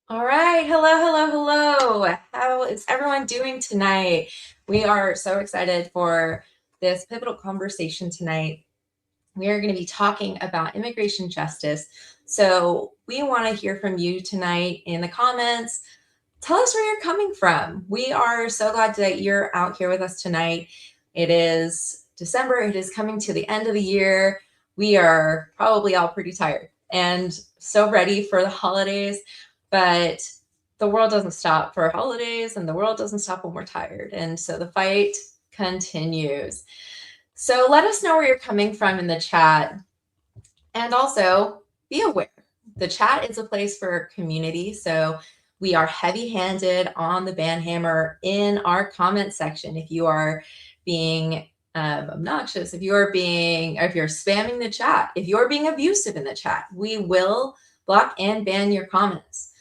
All right. Hello. How is everyone doing tonight? We are so excited for this pivotal conversation tonight. We are going to be talking about immigration justice. So, we want to hear from you tonight in the comments. Tell us where you're coming from. We are so glad that you're out here with us tonight. It is December, it is coming to the end of the year. We are probably all pretty tired and so ready for the holidays, but the world doesn't stop for holidays and the world doesn't stop when we're tired. And so the fight continues. So let us know where you're coming from in the chat. And also be aware the chat is a place for community. So we are heavy handed on the ban hammer in our comment section. If you are being obnoxious, if you're spamming the chat, if you're being abusive in the chat, we will block and ban your comments.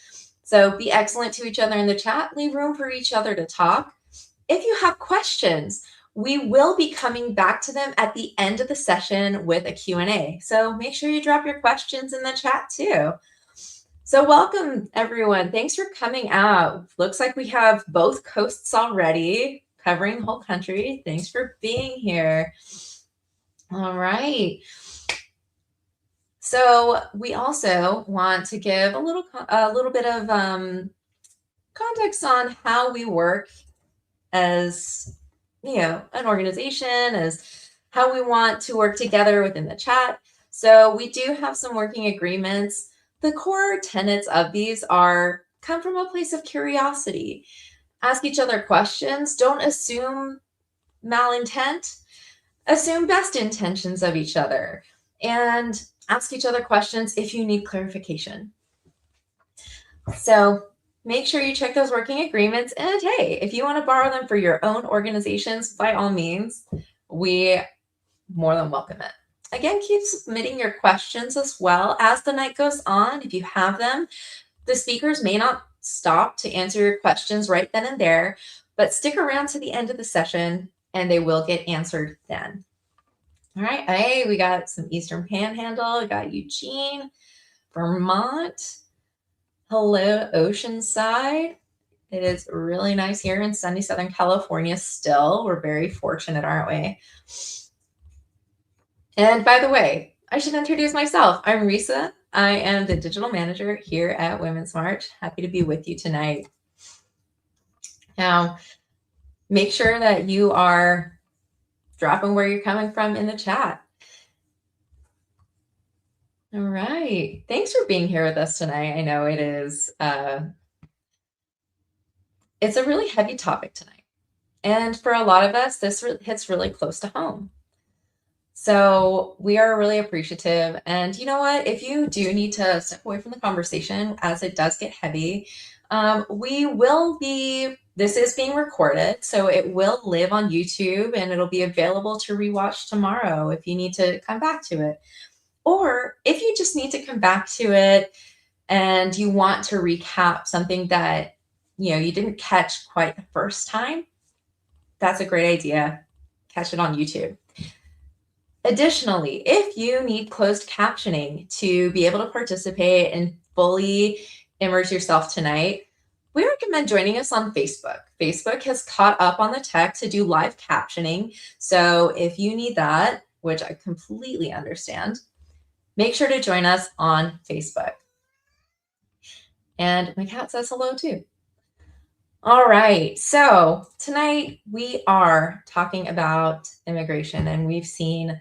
So be excellent to each other in the chat. Leave room for each other to talk. If you have questions, we will be coming back to them at the end of the session with a Q&A. So make sure you drop your questions in the chat too. So welcome everyone. Thanks for coming out. Looks like we have both coasts already covering the whole country. Thanks for being here. All right. So we also want to give a little bit of context on how we work as an organization, as how we want to work together within the chat. So we do have some working agreements. The core tenets of these come from a place of curiosity. Ask each other questions. Don't assume malintent. Assume best intentions of each other. And ask each other questions if you need clarification. So make sure you check those working agreements. And hey, if you want to borrow them for your own organizations, by all means, we more than welcome it. Again, keep submitting your questions as well as the night goes on. If you have them, the speakers may not stop to answer your questions right then and there, but stick around to the end of the session and they will get answered then. All right. Hey, we got some Eastern Panhandle. We got Eugene, Vermont. Hello, Oceanside. It is really nice here in sunny Southern California still. We're very fortunate, aren't we? And by the way, I should introduce myself. I'm Risa. I am the digital manager here at Women's March. Happy to be with you tonight. Now, make sure that you are dropping where you're coming from in the chat. All right. Thanks for being here with us tonight. I know it is it's a really heavy topic tonight. And for a lot of us, this hits really close to home. So we are really appreciative. And you know what? If you do need to step away from the conversation as it does get heavy, this is being recorded, so it will live on YouTube and it'll be available to rewatch tomorrow if you need to come back to it. Or if you just need to come back to it and you want to recap something that you didn't catch quite the first time, that's a great idea. Catch it on YouTube. Additionally, if you need closed captioning to be able to participate and fully immerse yourself tonight, we recommend joining us on Facebook. Facebook has caught up on the tech to do live captioning. So if you need that, which I completely understand, make sure to join us on Facebook. And my cat says hello too. All right, so tonight we are talking about immigration, and we've seen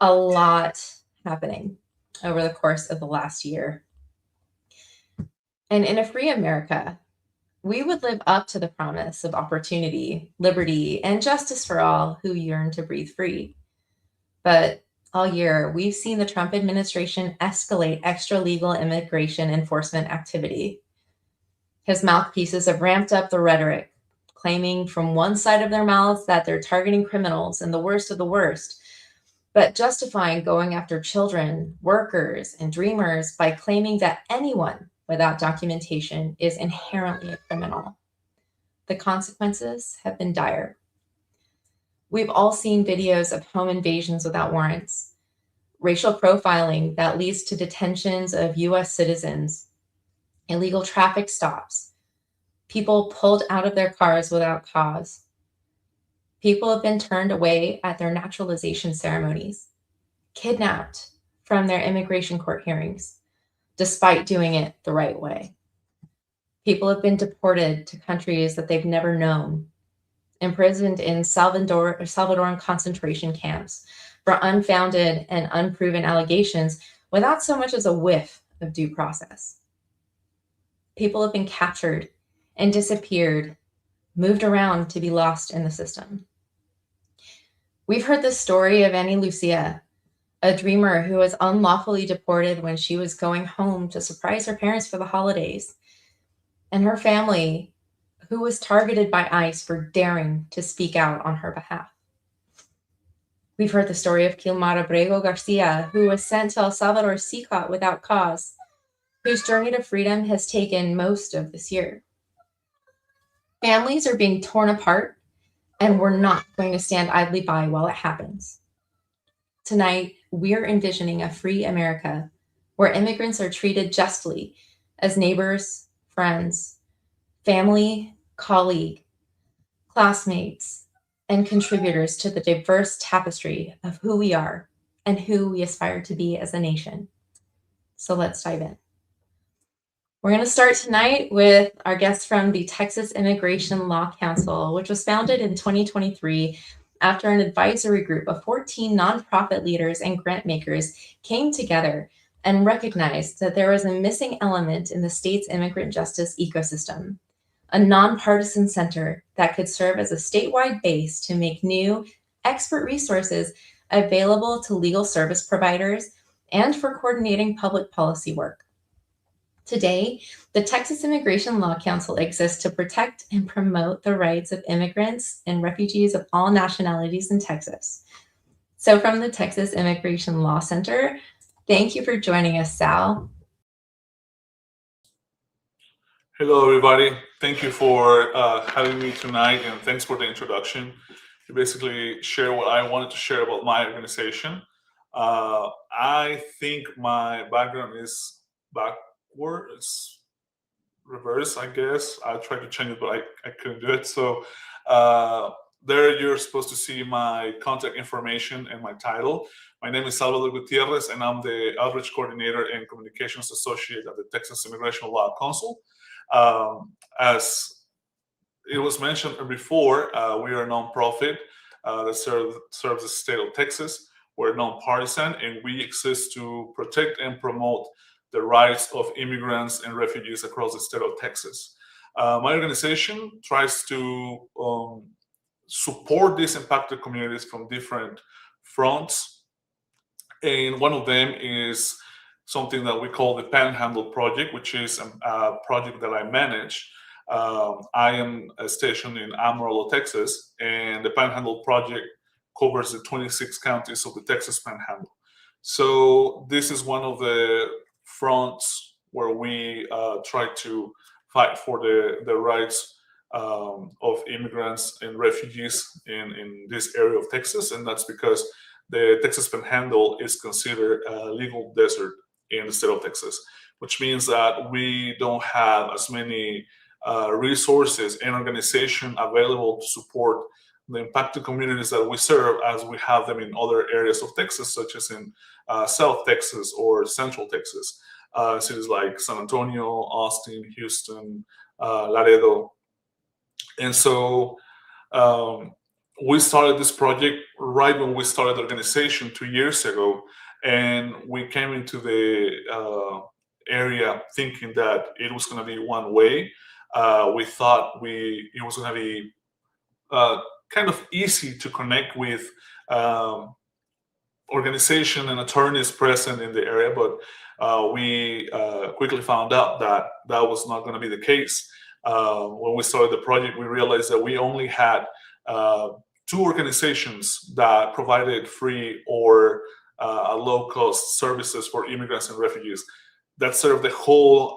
a lot happening over the course of the last year. And in a free America, we would live up to the promise of opportunity, liberty, and justice for all who yearn to breathe free. But all year, we've seen the Trump administration escalate extra-legal immigration enforcement activity. His mouthpieces have ramped up the rhetoric, claiming from one side of their mouths that they're targeting criminals and the worst of the worst, but justifying going after children, workers, and dreamers by claiming that anyone without documentation is inherently a criminal. The consequences have been dire. We've all seen videos of home invasions without warrants, racial profiling that leads to detentions of US citizens, illegal traffic stops, people pulled out of their cars without cause. People have been turned away at their naturalization ceremonies, kidnapped from their immigration court hearings, despite doing it the right way. People have been deported to countries that they've never known, imprisoned in Salvadoran concentration camps for unfounded and unproven allegations without so much as a whiff of due process. People have been captured and disappeared, moved around to be lost in the system. We've heard the story of Annie Lucia, a dreamer who was unlawfully deported when she was going home to surprise her parents for the holidays, and her family, who was targeted by ICE for daring to speak out on her behalf. We've heard the story of Kilmar Abrego Garcia, who was sent to El Salvador CICOT without cause, whose journey to freedom has taken most of this year. Families are being torn apart, and we're not going to stand idly by while it happens. Tonight, we're envisioning a free America where immigrants are treated justly as neighbors, friends, family, colleague, classmates, and contributors to the diverse tapestry of who we are and who we aspire to be as a nation. So let's dive in. We're going to start tonight with our guest from the Texas Immigration Law Council, which was founded in 2023 after an advisory group of 14 nonprofit leaders and grant makers came together and recognized that there was a missing element in the state's immigrant justice ecosystem, a nonpartisan center that could serve as a statewide base to make new expert resources available to legal service providers and for coordinating public policy work. Today, the Texas Immigration Law Council exists to protect and promote the rights of immigrants and refugees of all nationalities in Texas. So from the Texas Immigration Law Center, thank you for joining us, Sal. Hello, everybody. Thank you for having me tonight, and thanks for the introduction. You basically share what I wanted to share about my organization. I think my background is backwards, reverse, I guess. I tried to change it, but I couldn't do it. So there you're supposed to see my contact information and my title. My name is Salvador Gutierrez, and I'm the Outreach Coordinator and Communications Associate at the Texas Immigration Law Council. As it was mentioned before, we are a nonprofit that serves the state of Texas. We're nonpartisan, and we exist to protect and promote the rights of immigrants and refugees across the state of Texas. My organization tries to support these impacted communities from different fronts, and one of them is something that we call the Panhandle Project, which is a project that I manage. I am stationed in Amarillo, Texas, and the Panhandle Project covers the 26 counties of the Texas Panhandle. So this is one of the fronts where we try to fight for the rights of immigrants and refugees in this area of Texas, and that's because the Texas Panhandle is considered a legal desert in the state of Texas, which means that we don't have as many resources and organization available to support the impacted communities that we serve as we have them in other areas of Texas, such as in South Texas or Central Texas, cities like San Antonio, Austin, Houston, Laredo. And so we started this project right when we started the organization 2 years ago, and we came into the area thinking that it was going to be one way. We thought it was going to be kind of easy to connect with organization and attorneys present in the area, but we quickly found out that that was not going to be the case. When we started the project, we realized that we only had 2 organizations that provided free or low-cost services for immigrants and refugees that served the whole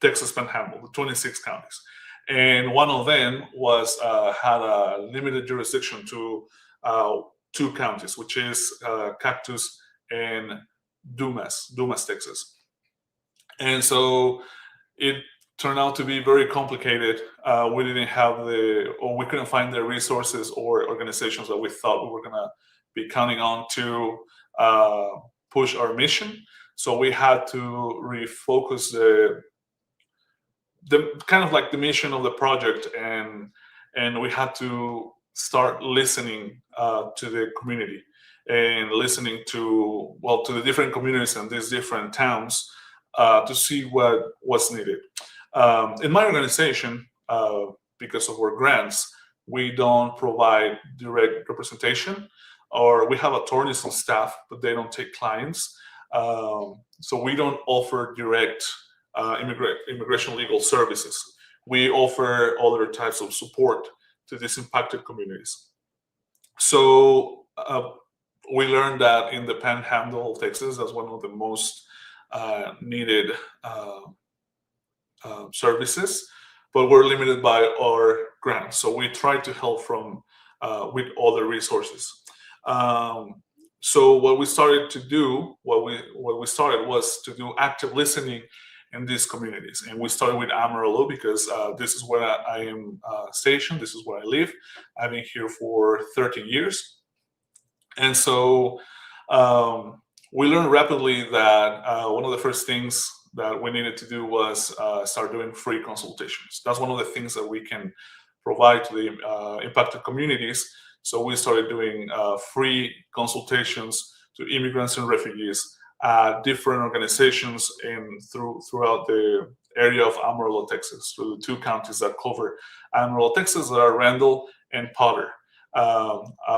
Texas Panhandle, the 26 counties. And one of them was had a limited jurisdiction to 2 counties, which is Cactus and Dumas, Texas. And so it turned out to be very complicated. We didn't have or we couldn't find the resources or organizations that we thought we were going to be counting on to uh, push our mission. So we had to refocus the kind of like the mission of the project, and we had to start listening to the community and listening to to the different communities and these different towns to see what was needed. In my organization, because of our grants, we don't provide direct representation, or we have attorneys on staff, but they don't take clients. So we don't offer direct immigration legal services. We offer other types of support to these impacted communities. So we learned that in the Panhandle of Texas, that's one of the most needed services, but we're limited by our grants. So we try to help from with other resources. So what we started to do, what we started was to do active listening in these communities, and we started with Amarillo because this is where I am stationed. This is where I live. I've been here for 13 years, and so we learned rapidly that one of the first things that we needed to do was start doing free consultations. That's one of the things that we can provide to the impacted communities. So we started doing free consultations to immigrants and refugees, different organizations throughout the area of Amarillo, Texas, through the two counties that cover Amarillo, Texas, that are Randall and Potter.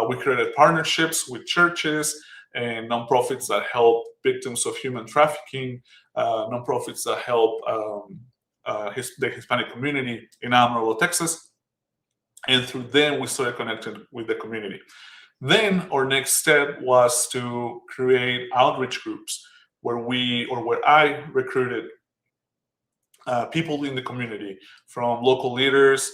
We created partnerships with churches and nonprofits that help victims of human trafficking, nonprofits that help the Hispanic community in Amarillo, Texas. And through them, we started connecting with the community. Then our next step was to create outreach groups where I recruited people in the community, from local leaders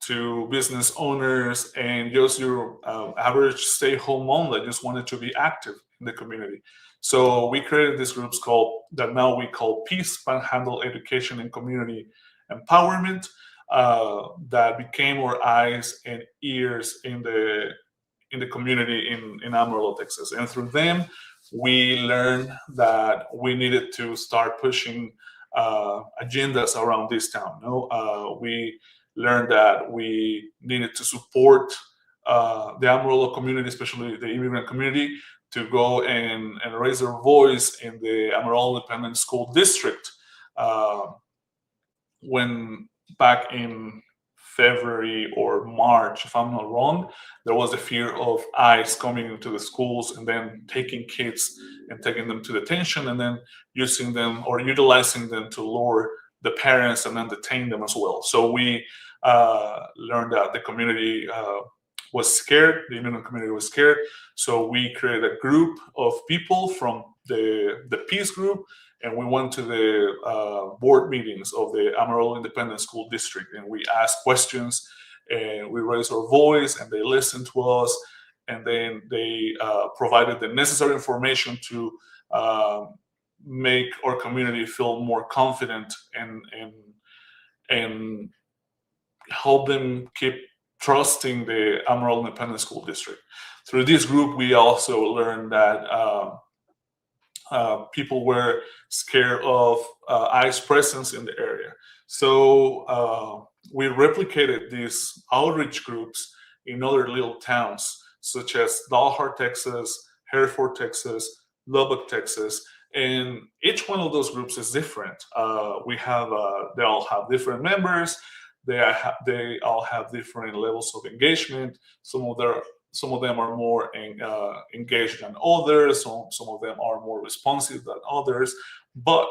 to business owners and just your average stay-home mom that just wanted to be active in the community. So we created these groups that now we call Peace, Panhandle Education and Community Empowerment, that became our eyes and ears in the community in Amarillo, Texas. And through them, we learned that we needed to start pushing agendas around this town. We learned that we needed to support the Amarillo community, especially the immigrant community, to go and raise their voice in the Amarillo Independent School District. When back in February or March, if I'm not wrong, there was a fear of ICE coming into the schools and then taking kids and taking them to detention and then using them or utilizing them to lure the parents and then detain them as well. So we learned that the community was scared, the immigrant community was scared. So we created a group of people from the Peace Group, and we went to the board meetings of the Amarillo Independent School District, and we asked questions, and we raised our voice, and they listened to us, and then they provided the necessary information to make our community feel more confident and help them keep trusting the Amarillo Independent School District. Through this group, we also learned that people were scared of ICE presence in the area. So we replicated these outreach groups in other little towns, such as Dalhart, Texas, Hereford, Texas, Lubbock, Texas, and each one of those groups is different. They all have different members. They all have different levels of engagement. Some of them are more engaged than others. Some of them are more responsive than others. But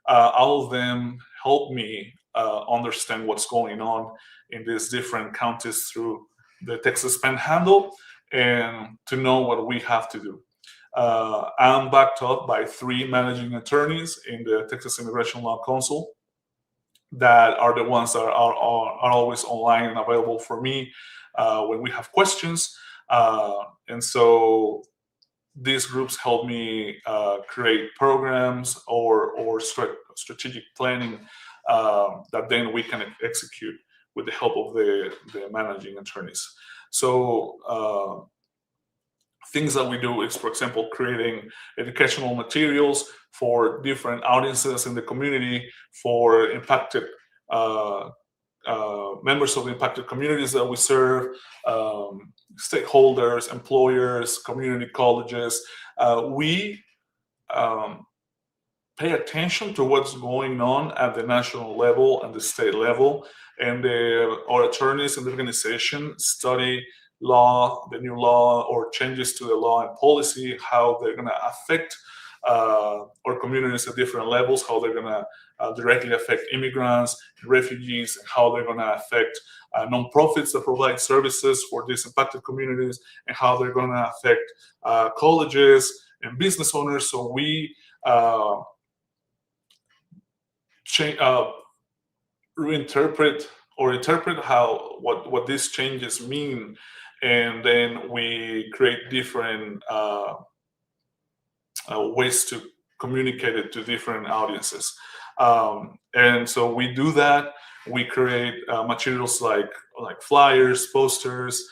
all of them help me understand what's going on in these different counties through the Texas Panhandle and to know what we have to do. I'm backed up by 3 managing attorneys in the Texas Immigration Law Council that are the ones that are always online and available for me when we have questions. And so these groups help me create programs or strategic planning that then we can execute with the help of the managing attorneys. So things that we do is, for example, creating educational materials for different audiences in the community, for impacted members of the impacted communities that we serve, stakeholders, employers, community colleges. We pay attention to what's going on at the national level and the state level, and our attorneys in the organization study law, the new law or changes to the law and policy, how they're going to affect our communities at different levels, how they're going to directly affect immigrants, refugees, and how they're going to affect nonprofits that provide services for these impacted communities, and how they're going to affect colleges and business owners. So we reinterpret or interpret what these changes mean, and then we create different ways to communicate it to different audiences. And so we do that. We create materials like flyers, posters.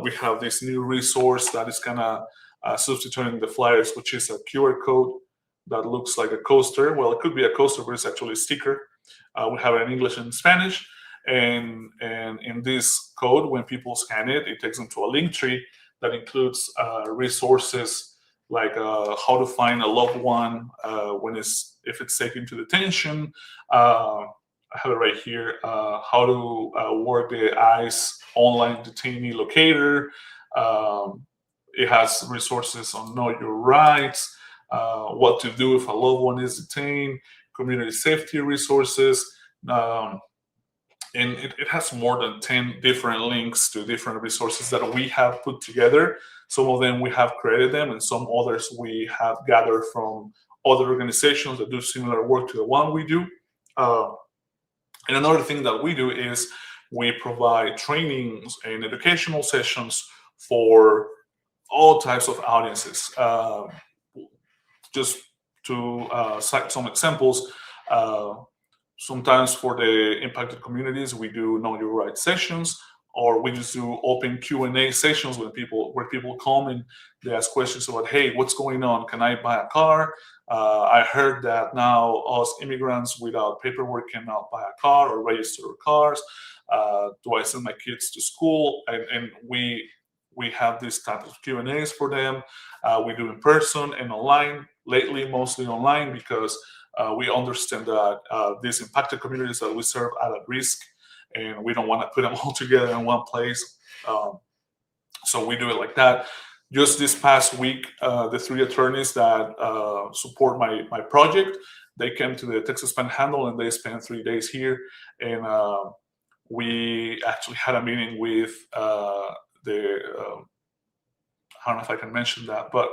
We have this new resource that is kind of substituting the flyers, which is a QR code that looks like a coaster. Well, it could be a coaster, but it's actually a sticker. We have it in English and Spanish. And in this code, when people scan it, it takes them to a link tree that includes resources like how to find a loved one if it's taken to detention. I have it right here. How to work the ICE online detainee locator. It has resources on know your rights, what to do if a loved one is detained, community safety resources. And it has more than 10 different links to different resources that we have put together. Some of them we have created them, and some others we have gathered from other organizations that do similar work to the one we do. And another thing that we do is we provide trainings and educational sessions for all types of audiences. Just to cite some examples, sometimes for the impacted communities, we do know your rights sessions, or we just do open Q&A sessions where people come and they ask questions about, hey, what's going on? Can I buy a car? I heard that now us immigrants without paperwork cannot buy a car or register cars. Do I send my kids to school? And we have this type of Q&As for them. We do in person and online, lately mostly online, because we understand that these impacted communities that we serve are at risk, and we don't want to put them all together in one place. So we do it like that. Just this past week, the 3 attorneys that support my project, they came to the Texas Panhandle and they spent 3 days here. And we actually had a meeting with I don't know if I can mention that, but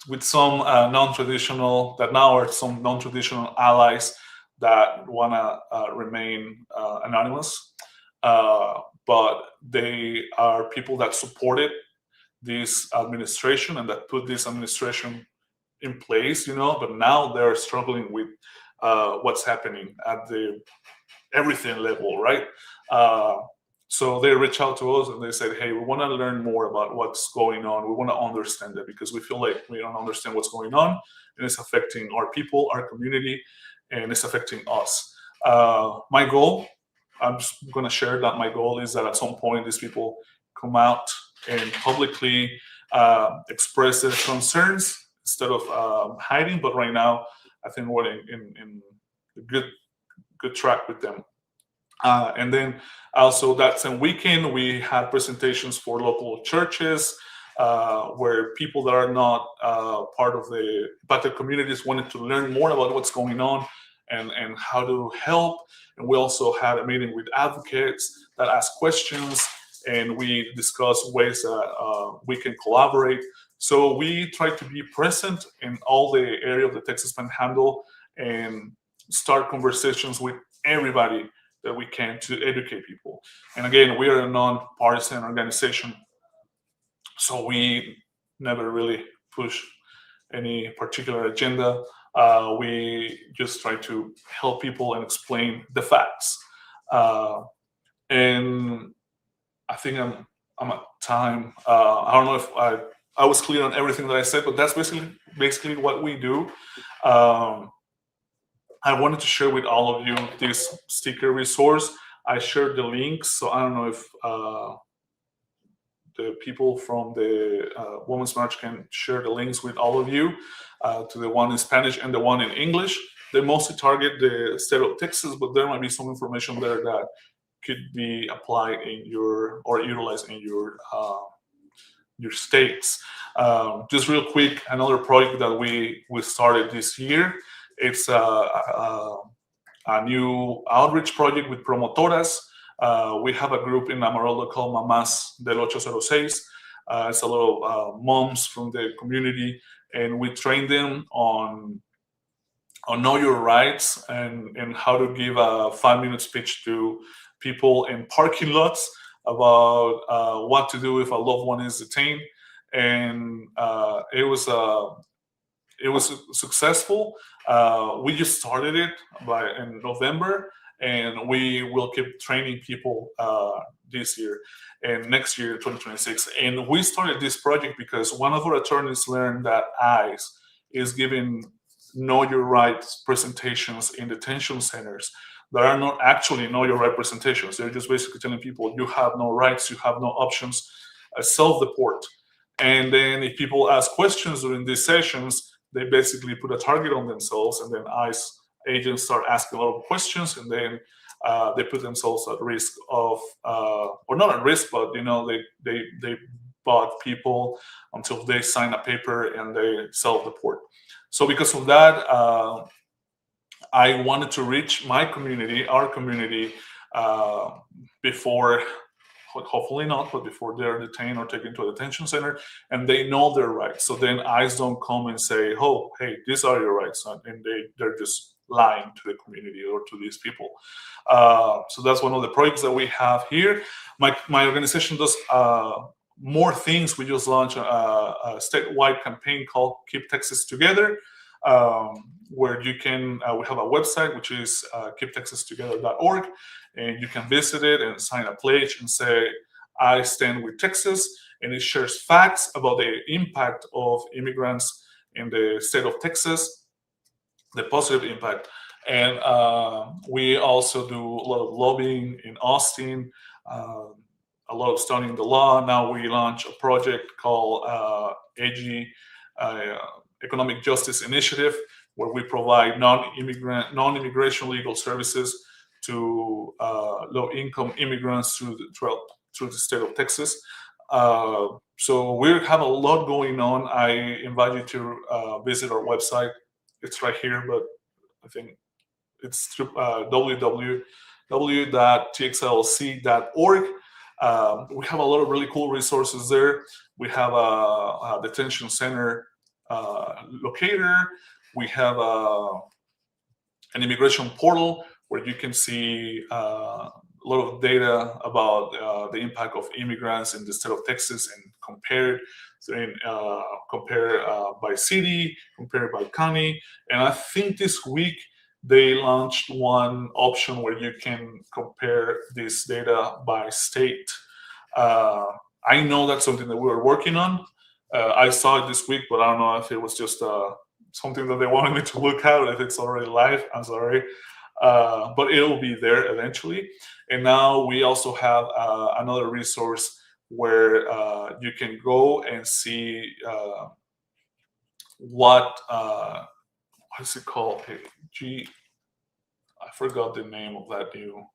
with some non-traditional, that now are some non-traditional allies that want to remain anonymous. But they are people that supported this administration and that put this administration in place, but now they're struggling with what's happening at the everything level, right? So they reached out to us and they said, hey, we want to learn more about what's going on. We want to understand it because we feel like we don't understand what's going on, and it's affecting our people, our community, and it's affecting us. My goal, I'm just going to share that my goal is that at some point these people come out and publicly express their concerns instead of hiding. But right now, I think we're in a good track with them. And then also that same weekend, we had presentations for local churches where people that are not part of the impacted communities wanted to learn more about what's going on and how to help. And we also had a meeting with advocates that asked questions, and we discussed ways that we can collaborate. So we try to be present in all the area of the Texas Panhandle and start conversations with everybody that we can to educate people. And again, we are a non-partisan organization, so we never really push any particular agenda. We just try to help people and explain the facts. And I think I'm at time. I don't know if I was clear on everything that I said, but that's basically what we do. Um, I wanted to share with all of you this sticker resource. I shared the links, so I don't know if the people from the Women's March can share the links with all of you to the one in Spanish and the one in English. They mostly target the state of Texas, but there might be some information there that could be applied in your or utilized in your states. Just real quick, another project that we started this year. It's a new outreach project with promotoras. We have a group in Amarillo called Mamás del 806. It's a lot of moms from the community, and we train them on know your rights and how to give a 5-minute speech to people in parking lots about what to do if a loved one is detained. And it was successful. We just started it in November, and we will keep training people this year and next year, 2026. And we started this project because one of our attorneys learned that ICE is giving know your rights presentations in detention centers that are not actually know your right presentations. They're just basically telling people you have no rights, you have no options, self-deport. And then if people ask questions during these sessions, they basically put a target on themselves, and then ICE agents start asking a lot of questions, and then they put themselves at risk of, or not at risk, but they bought people until they sign a paper and they self-deport. So because of that, I wanted to reach my community, our community, before, hopefully not, but before they're detained or taken to a detention center, and they know their rights. So then ICE don't come and say, oh, hey, these are your rights, and they're just lying to the community or to these people. So that's one of the projects that we have here. My organization does more things. We just launched a statewide campaign called Keep Texas Together, where you can, we have a website, which is keeptexastogether.org, and you can visit it and sign a pledge and say, I stand with Texas, and it shares facts about the impact of immigrants in the state of Texas, the positive impact. And we also do a lot of lobbying in Austin, a lot of studying the law. Now we launch a project called AG, Economic Justice Initiative, where we provide non-immigration legal services to low-income immigrants through the state of Texas. So we have a lot going on. I invite you to visit our website. It's right here, but I think it's www.txlc.org. We have a lot of really cool resources there. We have a detention center locator. We have an immigration portal where you can see a lot of data about the impact of immigrants in the state of Texas, and compare by city, compare by county. And I think this week they launched one option where you can compare this data by state. I know that's something that we were working on. I saw it this week, but I don't know if it was just something that they wanted me to look at, if it's already live. I'm sorry. But it will be there eventually. And now we also have another resource where you can go and see what is it called? Hey, I forgot the name of that new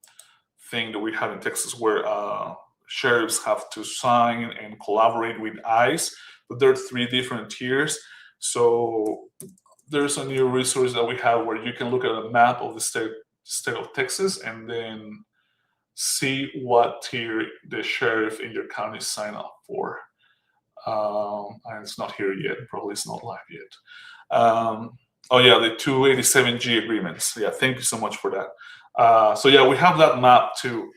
thing that we have in Texas, where sheriffs have to sign and collaborate with ICE. But there are 3 different tiers. So there's a new resource that we have where you can look at a map of the state of Texas and then see what tier the sheriff in your county sign up for. And it's not here yet. Probably it's not live yet. Oh yeah, the 287G agreements. Yeah, thank you so much for that. So yeah, we have that map too.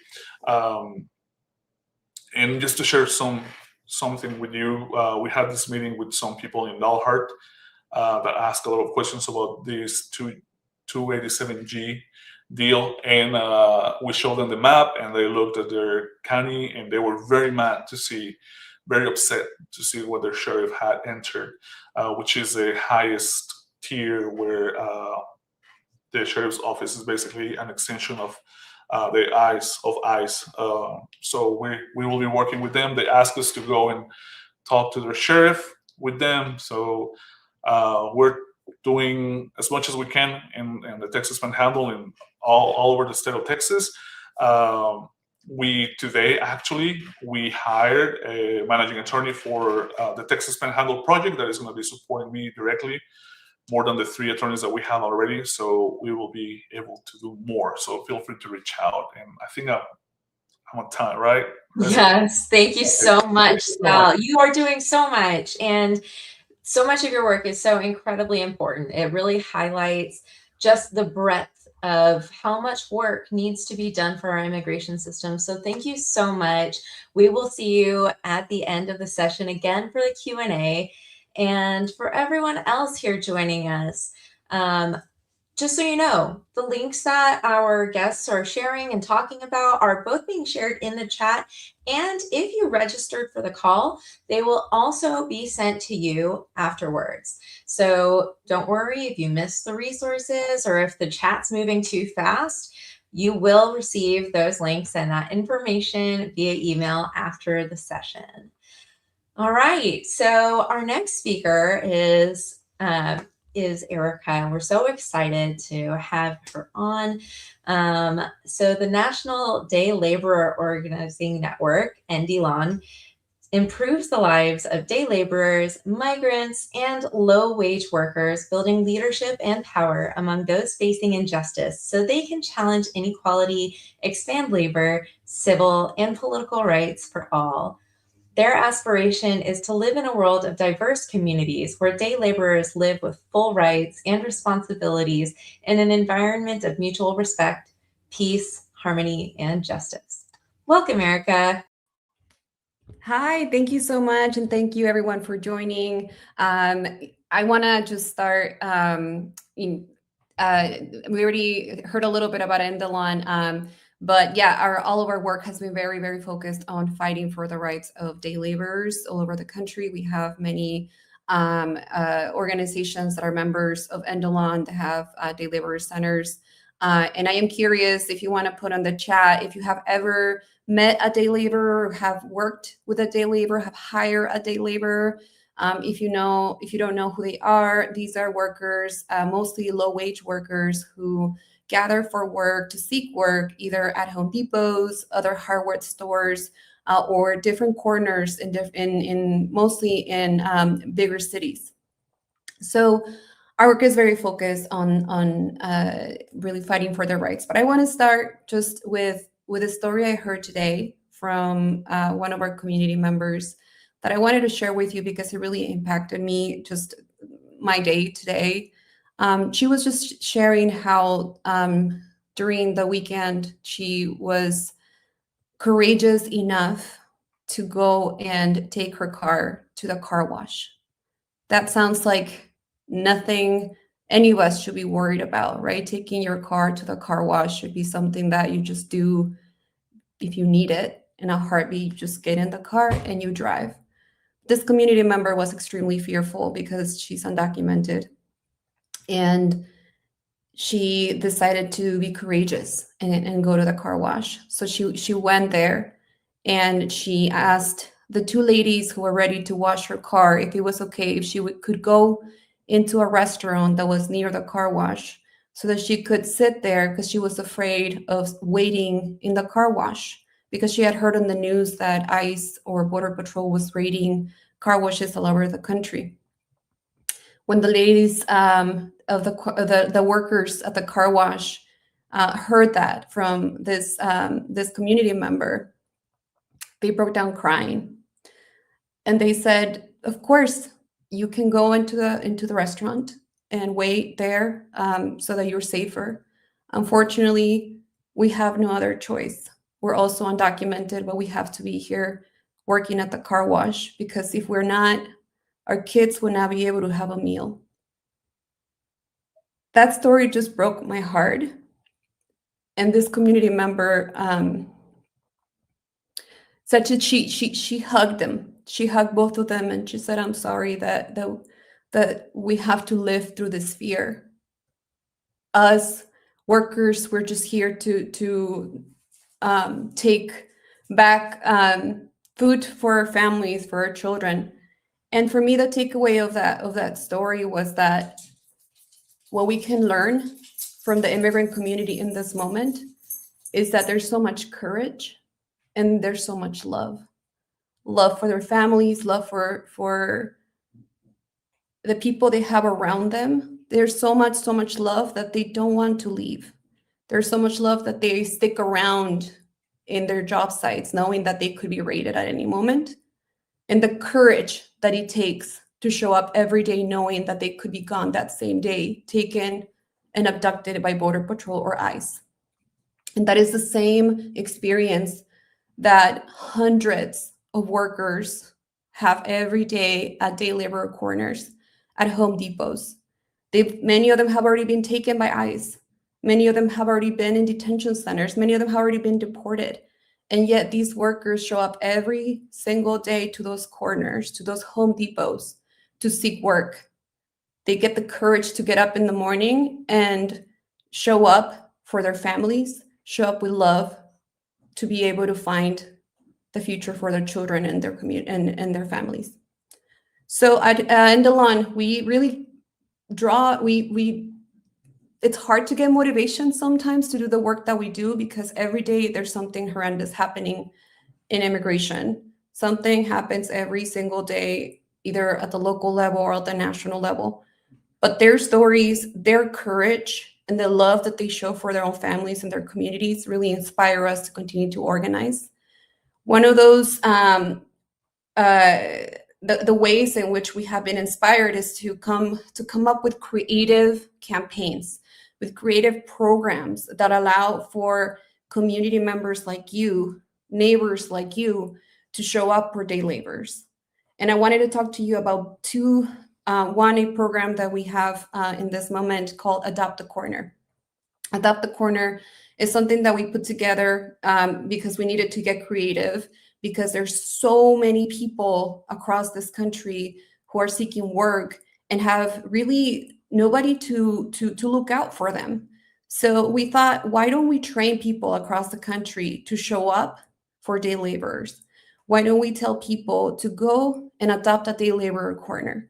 And just to share something with you, we had this meeting with some people in Dalhart. that asked a lot of questions about this 287G deal, and we showed them the map, and they looked at their county, and they were very upset to see what their sheriff had entered, which is the highest tier where the sheriff's office is basically an extension of the eyes of ICE. So we will be working with them. They asked us to go and talk to their sheriff with them. So we're doing as much as we can in the Texas Panhandle and all over the state of Texas. We hired a managing attorney for the Texas Panhandle project that is going to be supporting me directly, more than the 3 attorneys that we have already. So we will be able to do more. So feel free to reach out. And I think I'm on time, right? Yes, thank you so much, Sal. You are doing so much, and so much of your work is so incredibly important. It really highlights just the breadth of how much work needs to be done for our immigration system. So thank you so much. We will see you at the end of the session again for the Q&A. And for everyone else here joining us, just so you know, the links that our guests are sharing and talking about are both being shared in the chat. And if you registered for the call, they will also be sent to you afterwards. So don't worry if you miss the resources or if the chat's moving too fast. You will receive those links and that information via email after the session. All right, so our next speaker is Erica, and we're so excited to have her on. So the National Day Laborer Organizing Network, NDLON, improves the lives of day laborers, migrants, and low-wage workers, building leadership and power among those facing injustice so they can challenge inequality, expand labor, civil, and political rights for all. Their aspiration is to live in a world of diverse communities where day laborers live with full rights and responsibilities in an environment of mutual respect, peace, harmony, and justice. Welcome, Erica. Hi, thank you so much. And thank you everyone for joining. I want to just start, we already heard a little bit about NDLON, but yeah, all of our work has been very, very focused on fighting for the rights of day laborers all over the country. We have many organizations that are members of NDLON that have day laborer centers. And I am curious if you want to put on the chat, if you have ever met a day laborer, have worked with a day laborer, have hired a day laborer. If you don't know who they are, these are workers, mostly low-wage workers who gather for work, to seek work, either at Home Depots, other hardware stores, or different corners mostly in bigger cities. So our work is very focused on really fighting for their rights. But I want to start just with a story I heard today from one of our community members that I wanted to share with you because it really impacted me, just my day today. She was just sharing how during the weekend she was courageous enough to go and take her car to the car wash. That sounds like nothing any of us should be worried about, right? Taking your car to the car wash should be something that you just do if you need it. In a heartbeat, you just get in the car and you drive. This community member was extremely fearful because she's undocumented. And she decided to be courageous and go to the car wash. So she went there and she asked the 2 ladies who were ready to wash her car if it was okay if she could go into a restaurant that was near the car wash so that she could sit there, because she was afraid of waiting in the car wash, because she had heard on the news that ICE or Border Patrol was raiding car washes all over the country. When the ladies of the workers at the car wash heard that from this community member, they broke down crying, and they said, "Of course, you can go into the restaurant and wait there so that you're safer. Unfortunately, we have no other choice. We're also undocumented, but we have to be here working at the car wash, because if we're not, our kids will not be able to have a meal. that story just broke my heart. And this community member said she hugged them. She hugged both of them, and she said, "I'm sorry that we have to live through this fear. Us workers, we're just here to take back food for our families, for our children." And for me, the takeaway of that story was that what we can learn from the immigrant community in this moment is that there's so much courage and there's so much love for their families, love for the people they have around them. There's so much love that they don't want to leave. There's so much love that they stick around in their job sites, knowing that they could be raided at any moment. And the courage that it takes to show up every day knowing that they could be gone that same day, taken and abducted by Border Patrol or ICE. And that is the same experience that hundreds of workers have every day at day labor corners, at Home Depots. Many of them have already been taken by ICE. Many of them have already been in detention centers. Many of them have already been deported. And yet these workers show up every single day to those corners, to those Home Depots, to seek work. They get the courage to get up in the morning and show up for their families, show up with love, to be able to find the future for their children and their community and their families. So at Endelon, we really it's hard to get motivation sometimes to do the work that we do, because every day there's something horrendous happening in immigration. Something happens every single day, either at the local level or at the national level. But their stories, their courage, and the love that they show for their own families and their communities really inspire us to continue to organize. One of those, the ways in which we have been inspired is to come up with creative campaigns, with creative programs that allow for community members like you, neighbors like you, to show up for day laborers. And I wanted to talk to you about two. One, a program that we have in this moment called Adopt a Corner. Adopt a Corner is something that we put together because we needed to get creative, because there's so many people across this country who are seeking work and have really nobody to look out for them. So we thought, why don't we train people across the country to show up for day laborers? Why don't we tell people to go and adopt a day laborer corner?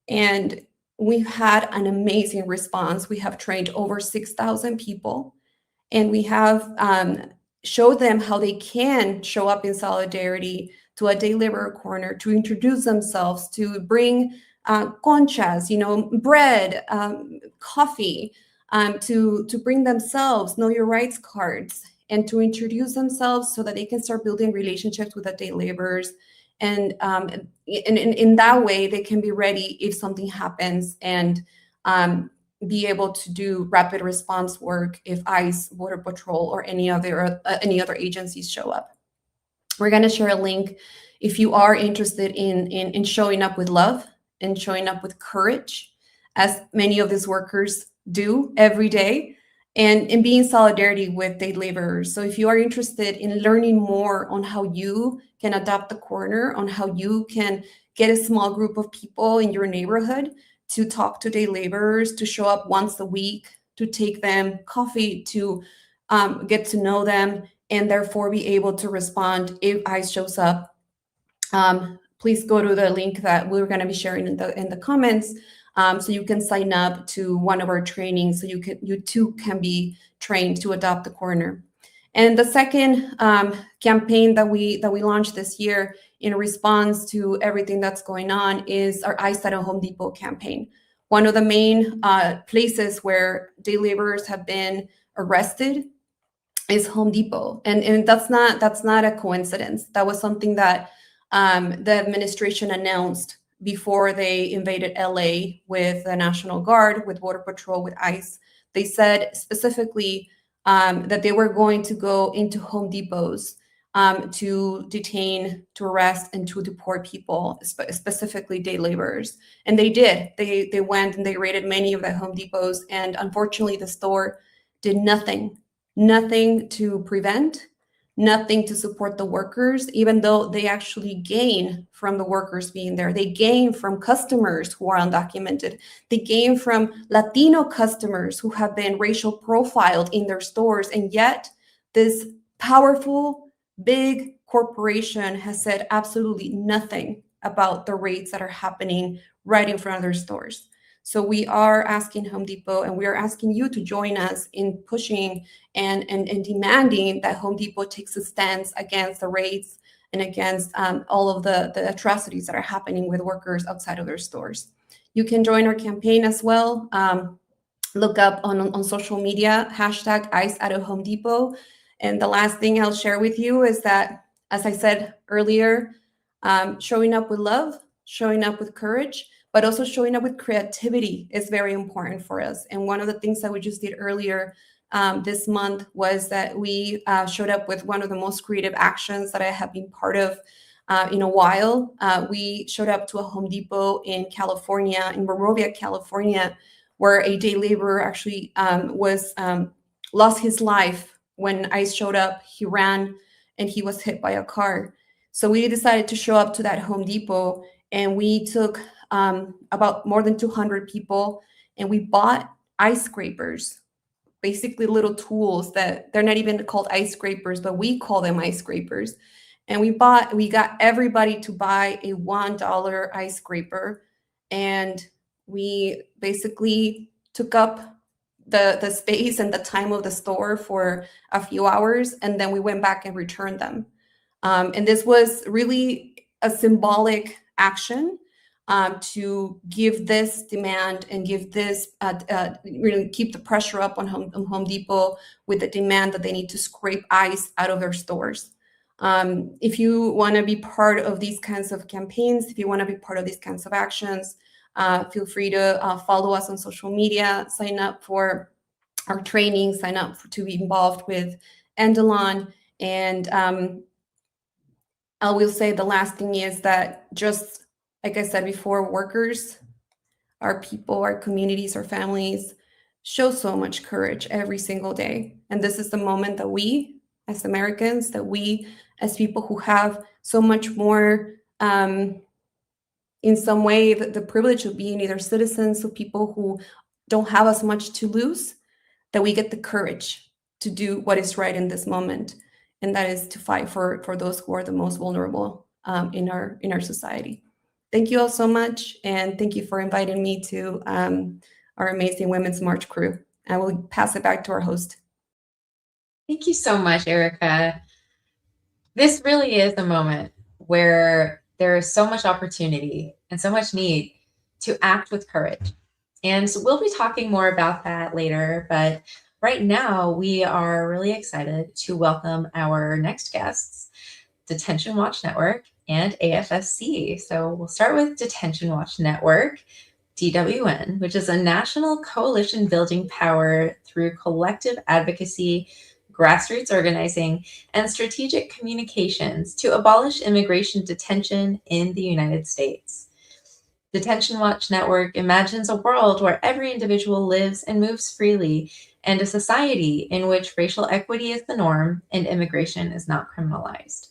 And we've had an amazing response. We have trained over 6,000 people, and we have showed them how they can show up in solidarity to a day laborer corner, to introduce themselves, to bring conchas, bread, coffee, to bring themselves know your rights cards, and to introduce themselves so that they can start building relationships with the day laborers. And in that way, they can be ready if something happens, and be able to do rapid response work if ICE, Border Patrol, or any other agencies show up. We're going to share a link if you are interested in showing up with love and showing up with courage, as many of these workers do every day, and in being solidarity with day laborers. So if you are interested in learning more on how you can adopt the corner, on how you can get a small group of people in your neighborhood to talk to day laborers, to show up once a week, to take them coffee, to get to know them, and therefore be able to respond if ICE shows up, please go to the link that we're going to be sharing in the comments. So you can sign up to one of our trainings, so you too can be trained to adopt the corner. And the second campaign that we launched this year in response to everything that's going on is our ICE at a Home Depot campaign. One of the main places where day laborers have been arrested is Home Depot, and that's not a coincidence. That was something that the administration announced before they invaded LA with the National Guard, with Border Patrol, with ICE. They said specifically that they were going to go into Home Depots to detain, to arrest, and to deport people, specifically day laborers. And they did. They went and they raided many of the Home Depots, and unfortunately, the store did nothing to prevent, nothing to support the workers, even though they actually gain from the workers being there. They gain from customers who are undocumented. They gain from Latino customers who have been racial profiled in their stores. And yet this powerful, big corporation has said absolutely nothing about the raids that are happening right in front of their stores. So we are asking Home Depot, and we are asking you to join us in pushing and demanding that Home Depot takes a stance against the raids and against all of the atrocities that are happening with workers outside of their stores. You can join our campaign as well. Look up on social media, hashtag ICE out of Home Depot. And the last thing I'll share with you is that, as I said earlier, showing up with love, showing up with courage, but also showing up with creativity is very important for us. And one of the things that we just did earlier this month was that we showed up with one of the most creative actions that I have been part of in a while. We showed up to a Home Depot in California, in Monrovia, California, where a day laborer actually lost his life. When ICE showed up, he ran and he was hit by a car. So we decided to show up to that Home Depot, and we took about more than 200 people, and we bought ice scrapers, basically little tools that they're not even called ice scrapers, but we call them ice scrapers. And we got everybody to buy a $1 ice scraper, and we basically took up the space and the time of the store for a few hours, and then we went back and returned them. And this was really a symbolic action to give this demand and give this really keep the pressure up on Home Depot with the demand that they need to scrape ice out of their stores. If you want to be part of these kinds of campaigns, if you want to be part of these kinds of actions, feel free to follow us on social media, sign up for our training, sign up to be involved with Endelon. And I will say the last thing is that, just like I said before, workers, our people, our communities, our families show so much courage every single day. And this is the moment that we, as Americans, that we, as people who have so much more, in some way, the privilege of being either citizens or people who don't have as much to lose, that we get the courage to do what is right in this moment. And that is to fight for those who are the most vulnerable in our society. Thank you all so much. And thank you for inviting me to our amazing Women's March crew. I will pass it back to our host. Thank you so much, Erica. This really is a moment where there is so much opportunity and so much need to act with courage. And so we'll be talking more about that later. But right now, we are really excited to welcome our next guests, Detention Watch Network and AFSC. So we'll start with Detention Watch Network, DWN, which is a national coalition building power through collective advocacy, grassroots organizing, and strategic communications to abolish immigration detention in the United States. Detention Watch Network imagines a world where every individual lives and moves freely, and a society in which racial equity is the norm and immigration is not criminalized.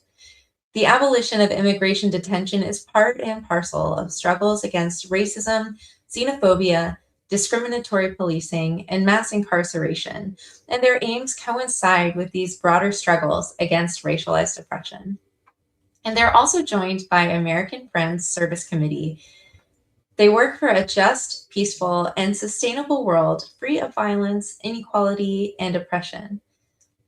The abolition of immigration detention is part and parcel of struggles against racism, xenophobia, discriminatory policing, and mass incarceration, and their aims coincide with these broader struggles against racialized oppression. And they're also joined by American Friends Service Committee. They work for a just, peaceful, and sustainable world free of violence, inequality, and oppression.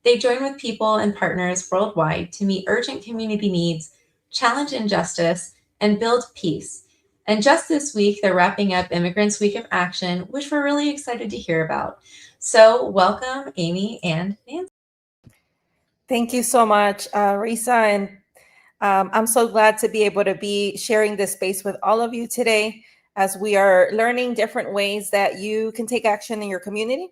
They join with people and partners worldwide to meet urgent community needs, challenge injustice, and build peace. And just this week, they're wrapping up Immigrants Week of Action, which we're really excited to hear about. So welcome, Amy and Nancy. Thank you so much, Risa. And I'm so glad to be able to be sharing this space with all of you today, as we are learning different ways that you can take action in your community.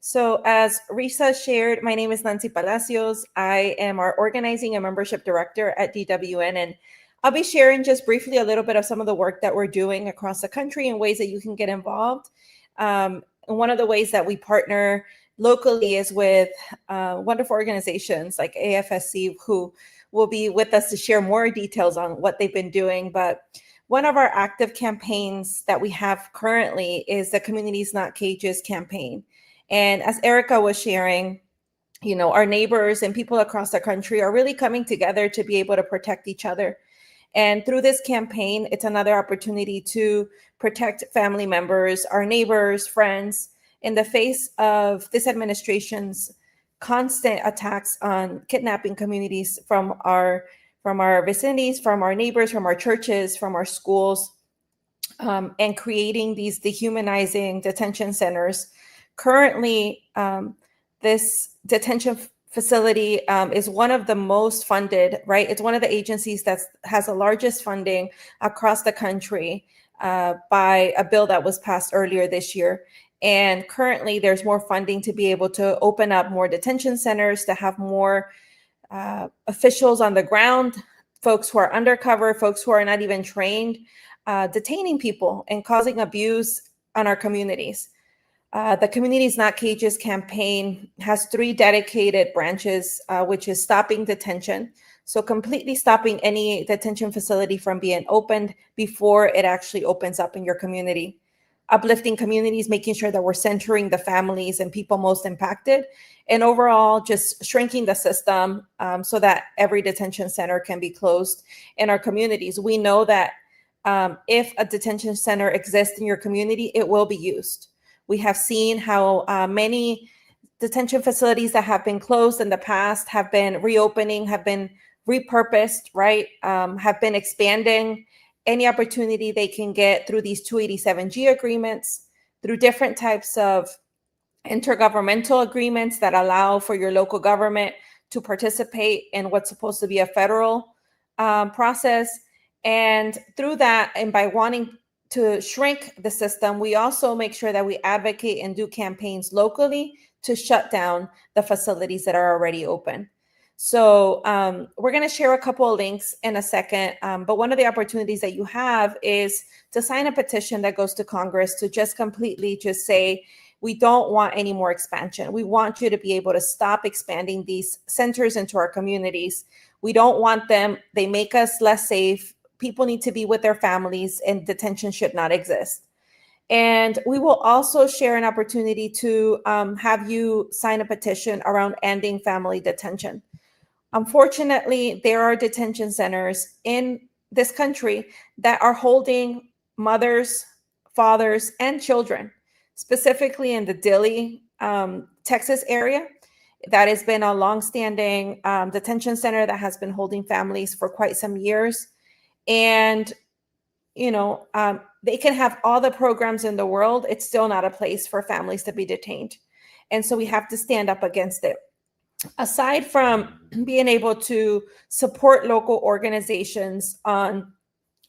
So as Risa shared, my name is Nancy Palacios. I am our organizing and membership director at DWN, and I'll be sharing just briefly a little bit of some of the work that we're doing across the country and ways that you can get involved. And one of the ways that we partner locally is with wonderful organizations like AFSC, who will be with us to share more details on what they've been doing. But one of our active campaigns that we have currently is the Communities Not Cages campaign. And as Erica was sharing, our neighbors and people across the country are really coming together to be able to protect each other. And through this campaign, it's another opportunity to protect family members, our neighbors, friends, in the face of this administration's constant attacks on kidnapping communities from our vicinities, from our neighbors, from our churches, from our schools, and creating these dehumanizing detention centers. Currently, this detention facility is one of the most funded, right? It's one of the agencies that has the largest funding across the country by a bill that was passed earlier this year. And currently, there's more funding to be able to open up more detention centers, to have more officials on the ground, folks who are undercover, folks who are not even trained, detaining people and causing abuse on our communities. The Communities Not Cages campaign has 3 dedicated branches, which is stopping detention. So completely stopping any detention facility from being opened before it actually opens up in your community. Uplifting communities, making sure that we're centering the families and people most impacted. And overall, just shrinking the system so that every detention center can be closed in our communities. We know that if a detention center exists in your community, it will be used. We have seen how many detention facilities that have been closed in the past have been reopening, have been repurposed, right? Have been expanding any opportunity they can get through these 287G agreements, through different types of intergovernmental agreements that allow for your local government to participate in what's supposed to be a federal process. And through that, and by wanting to shrink the system, we also make sure that we advocate and do campaigns locally to shut down the facilities that are already open. So we're going to share a couple of links in a second, but one of the opportunities that you have is to sign a petition that goes to Congress to just completely just say, we don't want any more expansion. We want you to be able to stop expanding these centers into our communities. We don't want them. They make us less safe. People need to be with their families, and detention should not exist. And we will also share an opportunity to have you sign a petition around ending family detention. Unfortunately, there are detention centers in this country that are holding mothers, fathers, and children, specifically in the Dilley, Texas area. That has been a longstanding detention center that has been holding families for quite some years. And, they can have all the programs in the world. It's still not a place for families to be detained. And so we have to stand up against it. Aside from being able to support local organizations on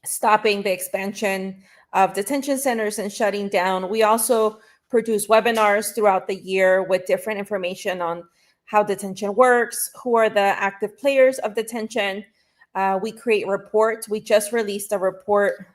stopping the expansion of detention centers and shutting down, we also produce webinars throughout the year with different information on how detention works, who are the active players of detention. We create reports. We just released a report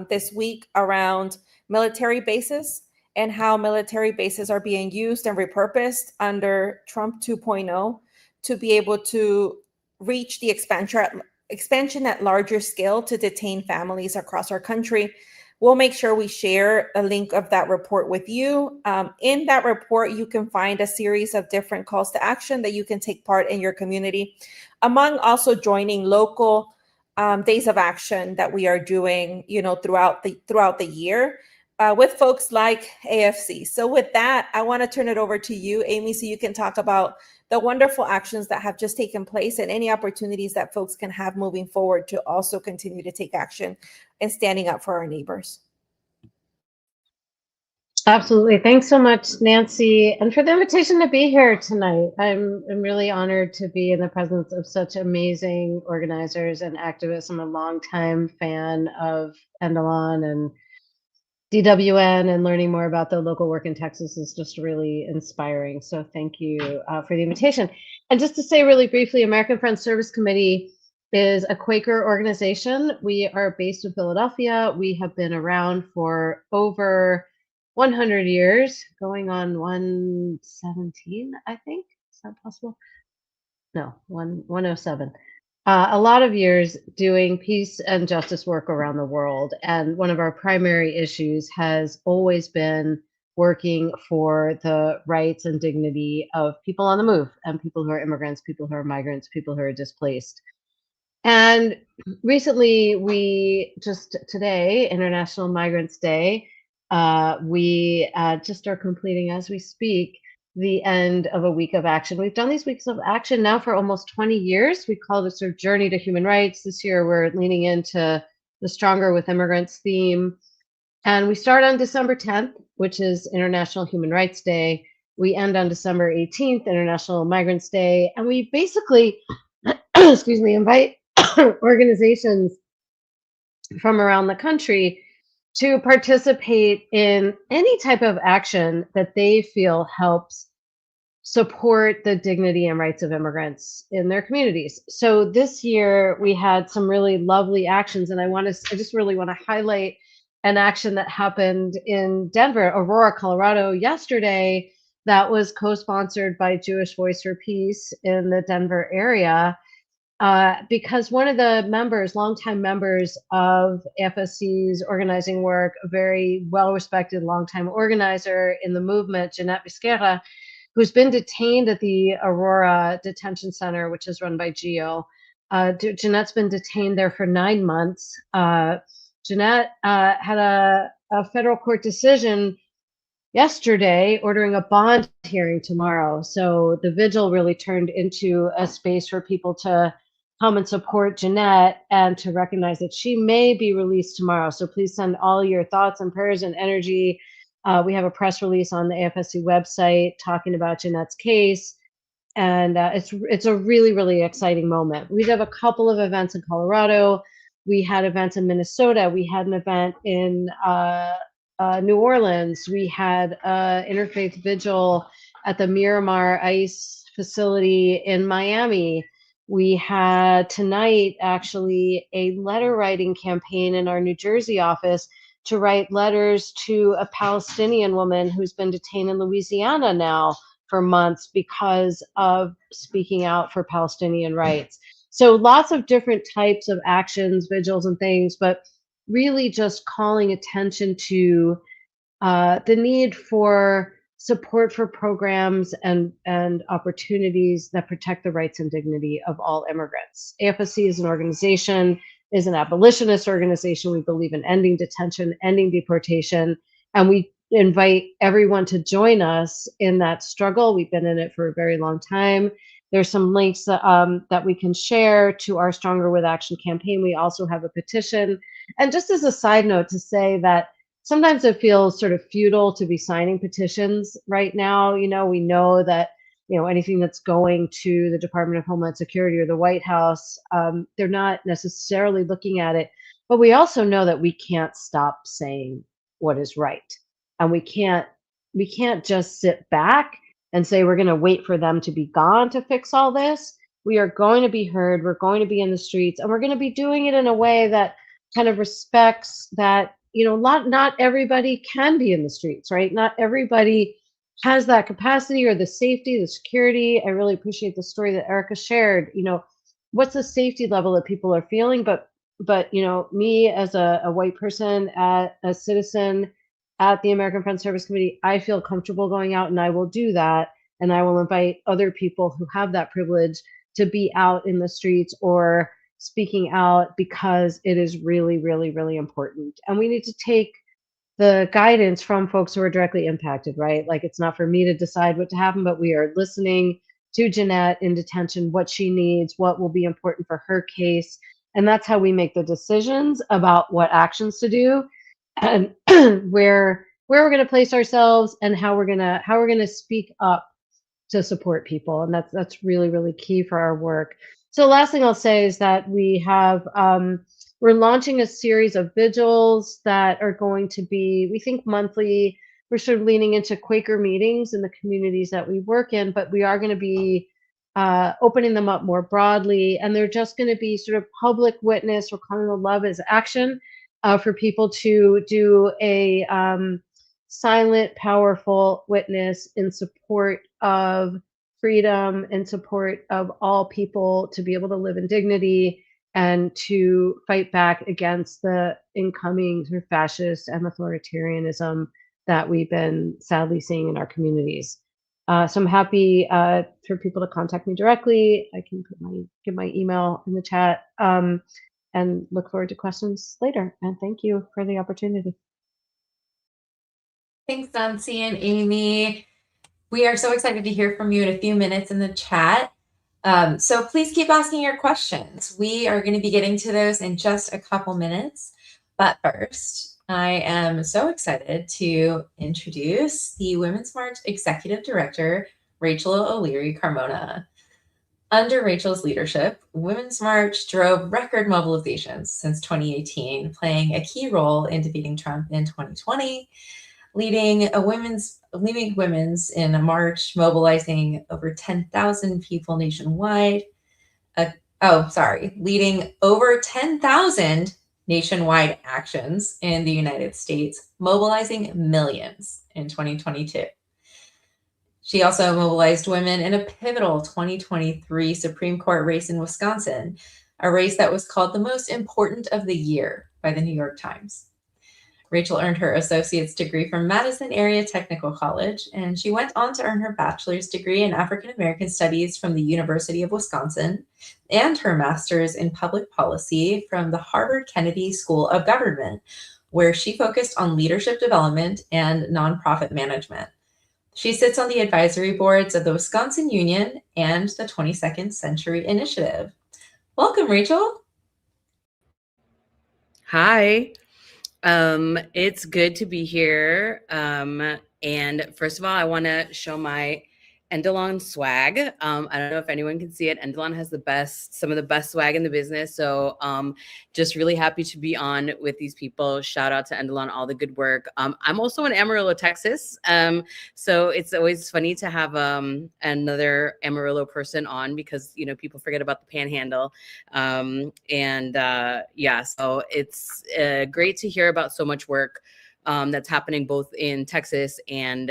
this week around military bases and how military bases are being used and repurposed under Trump 2.0 to be able to reach the expansion at larger scale to detain families across our country. We'll make sure we share a link of that report with you. In that report, you can find a series of different calls to action that you can take part in your community, among also joining local days of action that we are doing, throughout the year with folks like AFC. So with that, I want to turn it over to you, Amy, so you can talk about the wonderful actions that have just taken place and any opportunities that folks can have moving forward to also continue to take action and standing up for our neighbors. Absolutely. Thanks so much, Nancy, and for the invitation to be here tonight. I'm really honored to be in the presence of such amazing organizers and activists. I'm a longtime fan of Endelon and DWN and learning more about the local work in Texas is just really inspiring. So thank you for the invitation. And just to say really briefly, American Friends Service Committee is a Quaker organization. We are based in Philadelphia. We have been around for over 100 years, going on 117, I think. Is that possible? No, 107. A lot of years doing peace and justice work around the world. And one of our primary issues has always been working for the rights and dignity of people on the move and people who are immigrants, people who are migrants, people who are displaced. And recently, we just today, International Migrants Day, we just are completing as we speak the end of a week of action. We've done these weeks of action now for almost 20 years. We call it a sort of journey to human rights. This year, we're leaning into the Stronger with Immigrants theme. And we start on December 10th, which is International Human Rights Day. We end on December 18th, International Migrants Day. And we basically, excuse me, invite organizations from around the country to participate in any type of action that they feel helps support the dignity and rights of immigrants in their communities. So this year we had some really lovely actions, and I just really want to highlight an action that happened in Denver, Aurora, Colorado yesterday that was co-sponsored by Jewish Voice for Peace in the Denver area. Because one of the members, longtime members of FSC's organizing work, a very well-respected longtime organizer in the movement, Jeanette Visquera, who's been detained at the Aurora Detention Center, which is run by GEO. Jeanette's been detained there for 9 months. Jeanette had a federal court decision yesterday ordering a bond hearing tomorrow. So the vigil really turned into a space for people to come and support Jeanette and to recognize that she may be released tomorrow. So please send all your thoughts and prayers and energy. We have a press release on the AFSC website talking about Jeanette's case. And it's a really, really exciting moment. We have a couple of events in Colorado. We had events in Minnesota. We had an event in New Orleans. We had interfaith vigil at the Miramar ICE facility in Miami. We had tonight actually a letter writing campaign in our New Jersey office to write letters to a Palestinian woman who's been detained in Louisiana now for months because of speaking out for Palestinian rights. So lots of different types of actions, vigils and things, but really just calling attention to the need for support for programs and opportunities that protect the rights and dignity of all immigrants. AFSC is an organization, is an abolitionist organization. We believe in ending detention, ending deportation, and we invite everyone to join us in that struggle. We've been in it for a very long time. There's some links that we can share to our Stronger with Action campaign. We also have a petition. And just as a side note to say that sometimes it feels sort of futile to be signing petitions right now. You know, we know that, you know, anything that's going to the Department of Homeland Security or the White House, they're not necessarily looking at it. But we also know that we can't stop saying what is right. And we can't just sit back and say we're going to wait for them to be gone to fix all this. We are going to be heard. We're going to be in the streets, and we're going to be doing it in a way that kind of respects that, you know, not everybody can be in the streets, right? Not everybody has that capacity or the safety, the security. I really appreciate the story that Erica shared. You know, what's the safety level that people are feeling? But you know, me as a white person, a citizen at the American Friends Service Committee, I feel comfortable going out, and I will do that. And I will invite other people who have that privilege to be out in the streets or speaking out, because it is really, really, really important. And we need to take the guidance from folks who are directly impacted, right? Like, it's not for me to decide what to happen, but we are listening to Jeanette in detention, what she needs, what will be important for her case. And that's how we make the decisions about what actions to do and where we're going to place ourselves and how we're going to speak up to support people. And that's really, really key for our work. So the last thing I'll say is that we have we're launching a series of vigils that are going to be, we think, monthly. We're sort of leaning into Quaker meetings in the communities that we work in, but we are going to be opening them up more broadly. And they're just going to be sort of public witness. We're calling the Love is Action for people to do a silent, powerful witness in support of freedom, in support of all people to be able to live in dignity, and to fight back against the incoming sort of fascist and authoritarianism that we've been sadly seeing in our communities. So I'm happy for people to contact me directly. I can give my email in the chat, and look forward to questions later. And thank you for the opportunity. Thanks, Nancy and Amy. We are so excited to hear from you in a few minutes in the chat. So please keep asking your questions. We are going to be getting to those in just a couple minutes. But first, I am so excited to introduce the Women's March Executive Director, Rachel O'Leary Carmona. Under Rachel's leadership, Women's March drove record mobilizations since 2018, playing a key role in defeating Trump in 2020, leading women's in a march, mobilizing over 10,000 people nationwide. Leading over 10,000 nationwide actions in the United States, mobilizing millions in 2022. She also mobilized women in a pivotal 2023 Supreme Court race in Wisconsin, a race that was called the most important of the year by the New York Times. Rachel earned her associate's degree from Madison Area Technical College, and she went on to earn her bachelor's degree in African American Studies from the University of Wisconsin and her master's in public policy from the Harvard Kennedy School of Government, where she focused on leadership development and nonprofit management. She sits on the advisory boards of the Wisconsin Union and the 22nd Century Initiative. Welcome, Rachel. Hi. It's good to be here. And first of all, I want to show my Endelon swag. I don't know if anyone can see it. Endelon has some of the best swag in the business. So just really happy to be on with these people. Shout out to Endelon, all the good work. I'm also in Amarillo, Texas. So it's always funny to have another Amarillo person on because, you know, people forget about the panhandle. So it's great to hear about so much work that's happening both in Texas and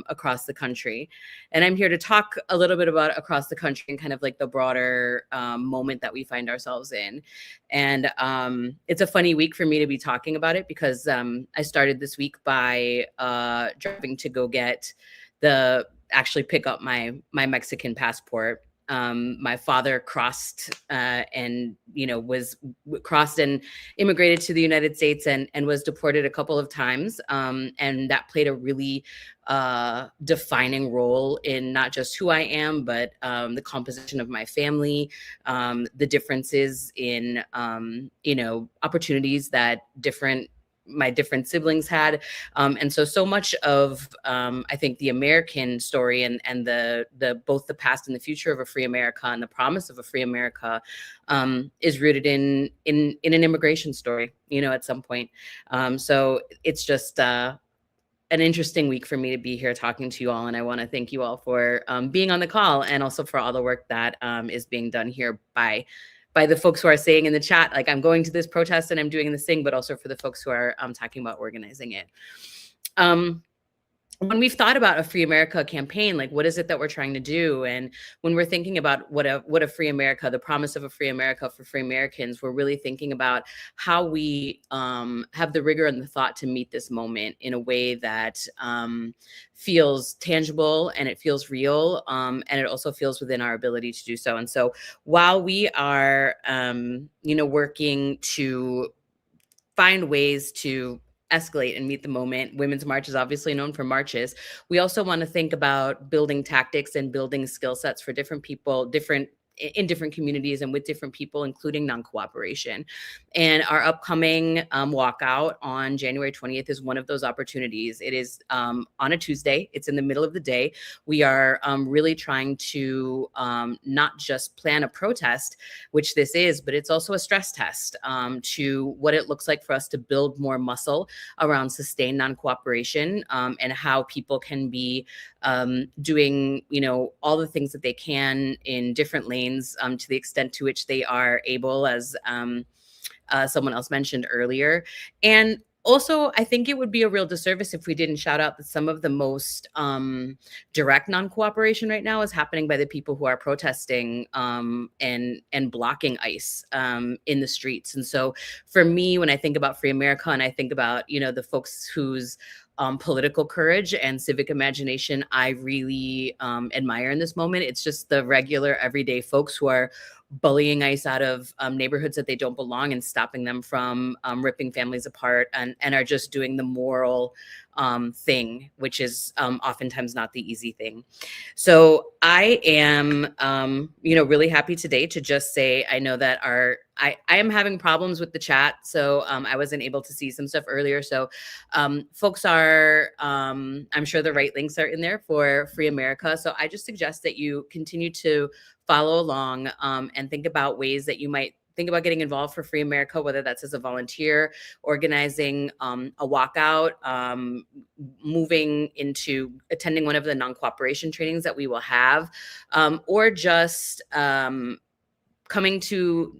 across the country. And I'm here to talk a little bit about across the country and kind of like the broader moment that we find ourselves in. And it's a funny week for me to be talking about it because I started this week by driving to go pick up my Mexican passport. My father crossed and immigrated to the United States and was deported a couple of times. And that played a really defining role in not just who I am, but the composition of my family, the differences in, opportunities that my different siblings had. And so much of, I think, the American story and the both the past and the future of a free America and the promise of a free America is rooted in an immigration story, at some point. So it's just an interesting week for me to be here talking to you all. And I want to thank you all for being on the call and also for all the work that is being done here by the folks who are saying in the chat, like, I'm going to this protest and I'm doing this thing, but also for the folks who are talking about organizing it. When we've thought about a Free America campaign, like, what is it that we're trying to do? And when we're thinking about what a free America, the promise of a free America for free Americans, we're really thinking about how we have the rigor and the thought to meet this moment in a way that feels tangible and it feels real, and it also feels within our ability to do so. And so while we are, working to find ways to escalate and meet the moment, Women's March is obviously known for marches. We also want to think about building tactics and building skill sets for different people, different in different communities and with different people, including non-cooperation. And our upcoming walkout on January 20th is one of those opportunities. It is on a Tuesday. It's in the middle of the day. We are really trying to not just plan a protest, which this is, but it's also a stress test to what it looks like for us to build more muscle around sustained non-cooperation, and how people can be doing, all the things that they can in different lanes to the extent to which they are able, as someone else mentioned earlier. And also, I think it would be a real disservice if we didn't shout out that some of the most direct non-cooperation right now is happening by the people who are protesting and blocking ICE in the streets. And so for me, when I think about Free America and I think about, the folks whose political courage and civic imagination I really admire in this moment, it's just the regular everyday folks who are bullying ICE out of neighborhoods that they don't belong and stopping them from ripping families apart, and are just doing the moral thing, which is oftentimes not the easy thing. So I am, really happy today to just say, I know that I am having problems with the chat. So I wasn't able to see some stuff earlier. So folks are, I'm sure the right links are in there for Free America. So I just suggest that you continue to follow along and think about ways that you might think about getting involved for Free America, whether that's as a volunteer, organizing a walkout, moving into attending one of the non-cooperation trainings that we will have, or just coming to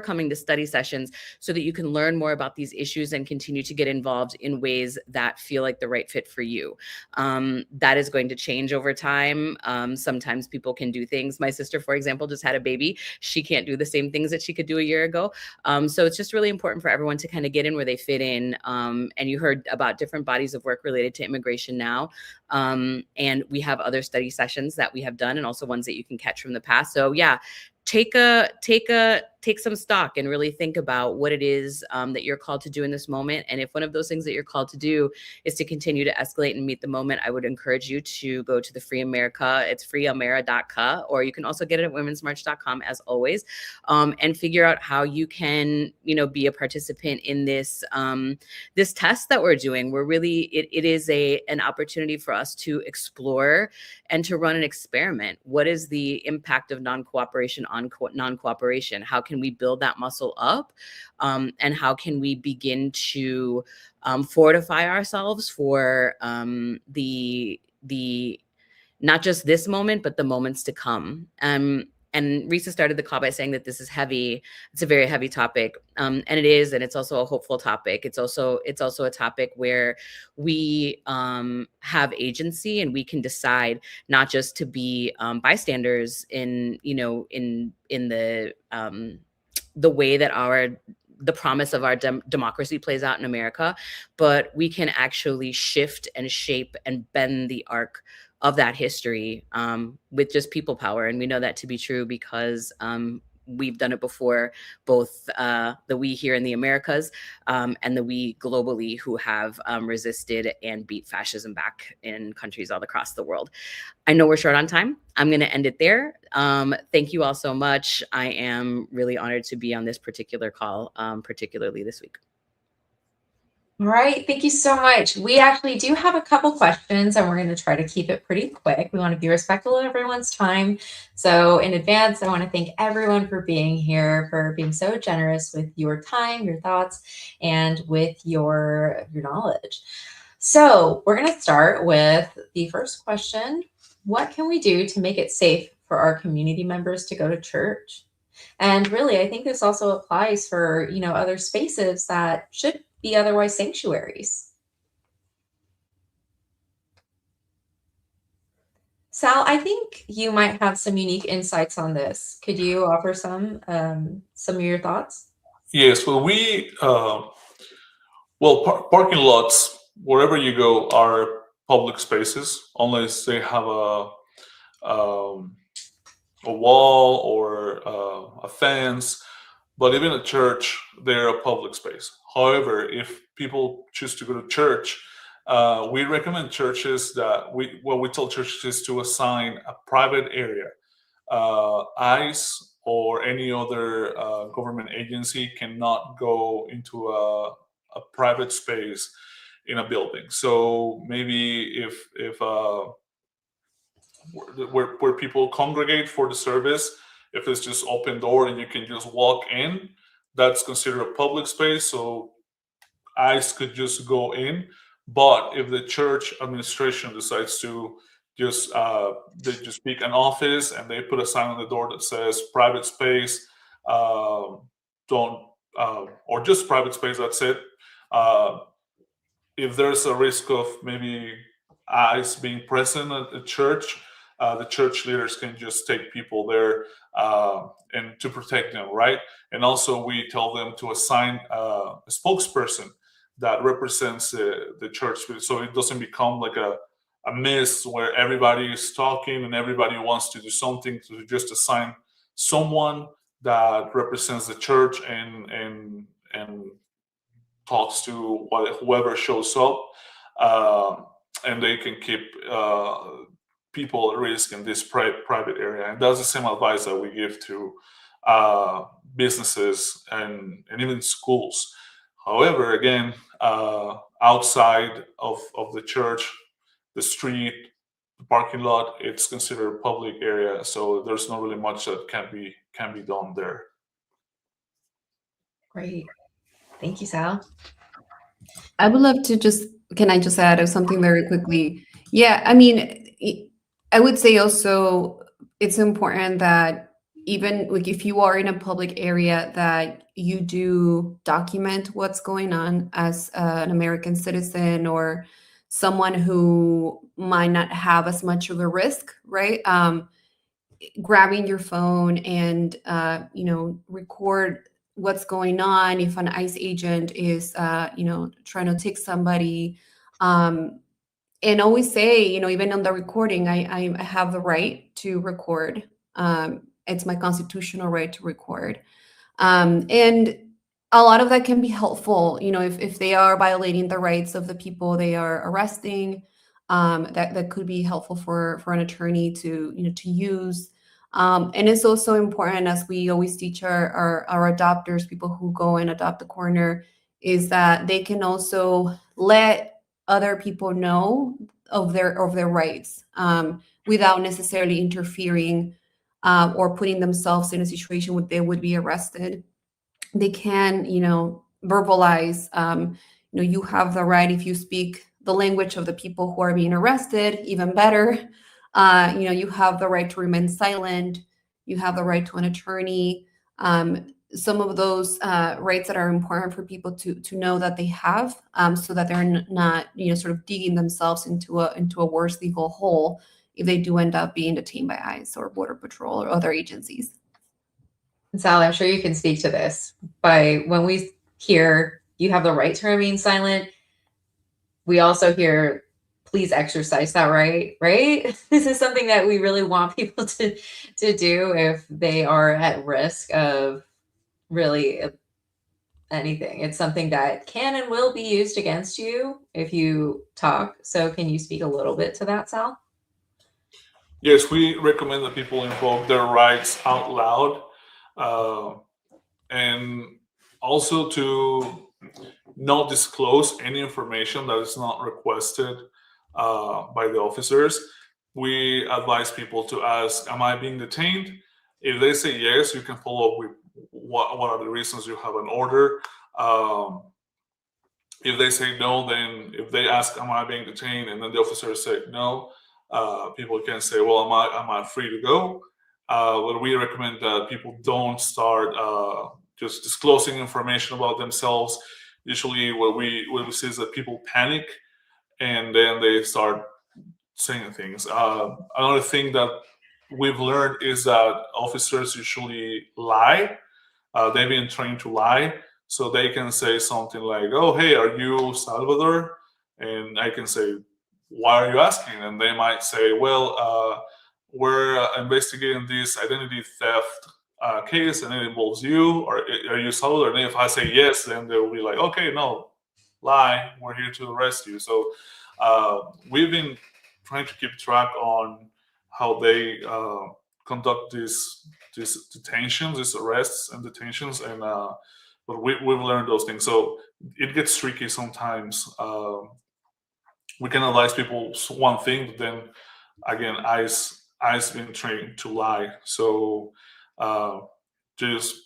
coming to study sessions so that you can learn more about these issues and continue to get involved in ways that feel like the right fit for you. That is going to change over time. Sometimes people can do things. My sister, for example, just had a baby. She can't do the same things that she could do a year ago. So it's just really important for everyone to kind of get in where they fit in. And you heard about different bodies of work related to immigration now. And we have other study sessions that we have done and also ones that you can catch from the past. So yeah, take some stock and really think about what it is that you're called to do in this moment. And if one of those things that you're called to do is to continue to escalate and meet the moment, I would encourage you to go to the Free America. It's freeamera.ca, or you can also get it at womensmarch.com as always, and figure out how you can, be a participant in this this test that we're doing. We're really, it is an opportunity for us to explore and to run an experiment. What is the impact of non-cooperation on non-cooperation? How can we build that muscle up? And how can we begin to fortify ourselves for the not just this moment, but the moments to come? And Risa started the call by saying that this is heavy. It's a very heavy topic. And it is, and it's also a hopeful topic. It's also a topic where we have agency and we can decide not just to be bystanders in the way that the promise of our democracy plays out in America, but we can actually shift and shape and bend the arc of that history with just people power. And we know that to be true because we've done it before, both the we here in the Americas and the we globally who have resisted and beat fascism back in countries all across the world. I know we're short on time. I'm going to end it there. Thank you all so much. I am really honored to be on this particular call, particularly this week. All right, thank you so much. We actually do have a couple questions and we're going to try to keep it pretty quick. We want to be respectful of everyone's time. So in advance, I want to thank everyone for being here, for being so generous with your time, your thoughts, and with your knowledge. So we're going to start with the first question. What can we do to make it safe for our community members to go to church? And really, I think this also applies for, other spaces that should be otherwise sanctuaries. Sal, I think you might have some unique insights on this. Could you offer some of your thoughts? Yes, well, parking lots, wherever you go, are public spaces, unless they have a wall or a fence. But even a church, they're a public space. However, if people choose to go to church, we recommend churches that we tell churches is to assign a private area ICE or any other government agency cannot go into a private space in a building. So maybe if where people congregate for the service, if it's just open door and you can just walk in, that's considered a public space. So ICE could just go in. But if the church administration decides to just they just pick an office and they put a sign on the door that says private space, don't or just private space, that's it. If there's a risk of maybe ICE being present at the church leaders can just take people there and to protect them, right? And also we tell them to assign a spokesperson that represents the church, so it doesn't become like a mess where everybody is talking and everybody wants to do something. To just assign someone that represents the church and talks to whoever shows up, and they can keep people at risk in this private area. And that's the same advice that we give to businesses and even schools. However, again, outside of the church, the street, the parking lot, it's considered a public area, so there's not really much that can be done there. Great. Thank you, Sal. I would love to can I just add something very quickly? Yeah, I mean, I would say also it's important that even like if you are in a public area, that you do document what's going on as an American citizen or someone who might not have as much of a risk, right? Grabbing your phone and record what's going on if an ICE agent is trying to take somebody, and always say, even on the recording, I have the right to record. It's my constitutional right to record, and a lot of that can be helpful, if they are violating the rights of the people they are arresting. That could be helpful for an attorney to use. And it's also important, as we always teach our adopters, people who go and adopt a corner, is that they can also let other people know of their rights, without necessarily interfering or putting themselves in a situation where they would be arrested. They can, verbalize, you have the right, if you speak the language of the people who are being arrested, even better. You have the right to remain silent. You have the right to an attorney. Some of those rights that are important for people to know that they have, so that they're not, sort of digging themselves into a worse legal hole if they do end up being detained by ICE or Border Patrol or other agencies. Sal, I'm sure you can speak to this. When we hear you have the right to remain silent, we also hear, please exercise that right? This is something that we really want people to do if they are at risk of really anything. It's something that can and will be used against you if you talk. So can you speak a little bit to that, Sal? Yes, we recommend that people invoke their rights out loud, and also to not disclose any information that is not requested by the officers. We advise people to ask, am I being detained? If they say yes, you can follow up with what are the reasons you have an order. If they say no, then if they ask, am I being detained? And then the officers say no, people can say, well, am I free to go? But we recommend that people don't start just disclosing information about themselves. Usually what we see is that people panic and then they start saying things. Another thing that we've learned is that officers usually lie. They've been trained to lie. So they can say something like, oh, hey, are you Salvador? And I can say, why are you asking? And they might say, well, we're investigating this identity theft case and it involves you, or are you Salvador? And if I say yes, then they'll be like, okay, no, lie, we're here to arrest you. So we've been trying to keep track on how they conduct these detentions, these arrests and detentions, and but we've learned those things. So it gets tricky sometimes. We can advise people one thing, but then again, eyes been trained to lie. So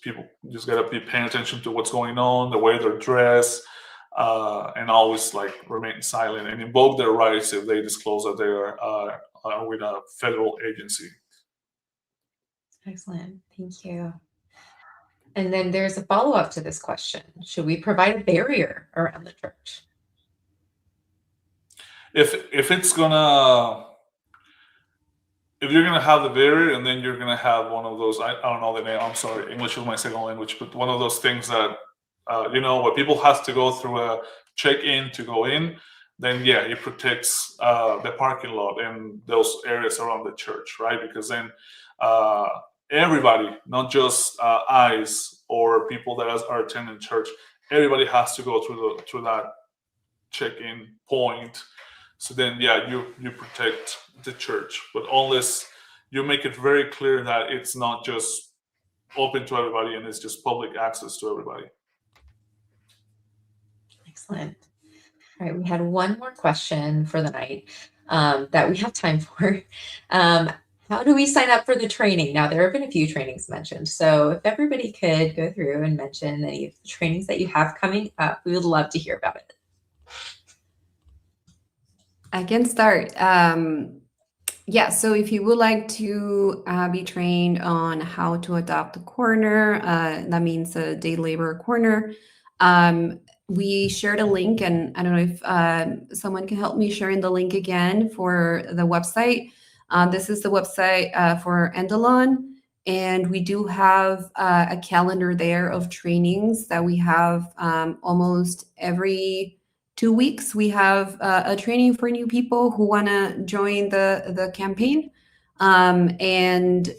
people just gotta be paying attention to what's going on, the way they're dressed, and always like remain silent and invoke their rights if they disclose that they are with a federal agency. Excellent. Thank you. And then there's a follow-up to this question. Should we provide a barrier around the church? If you're gonna have the barrier, and then you're gonna have one of those, I don't know the name, I'm sorry, English is my second language, but one of those things that where people have to go through a check-in to go in, then yeah, it protects the parking lot and those areas around the church, right? Because then everybody, not just eyes or people that are attending church, everybody has to go through that check-in point. So then, yeah, you protect the church, but unless you make it very clear that it's not just open to everybody and it's just public access to everybody. Excellent. All right, we had one more question for the night that we have time for. How do we sign up for the training? Now, there have been a few trainings mentioned, so if everybody could go through and mention any of the trainings that you have coming up, we would love to hear about it. I can start. Yeah, so if you would like to be trained on how to adopt a corner, that means a day labor corner. We shared a link, and I don't know if someone can help me sharing the link again for the website. This is the website for Endalon, and we do have a calendar there of trainings that we have almost every 2 weeks. We have a training for new people who want to join the campaign. And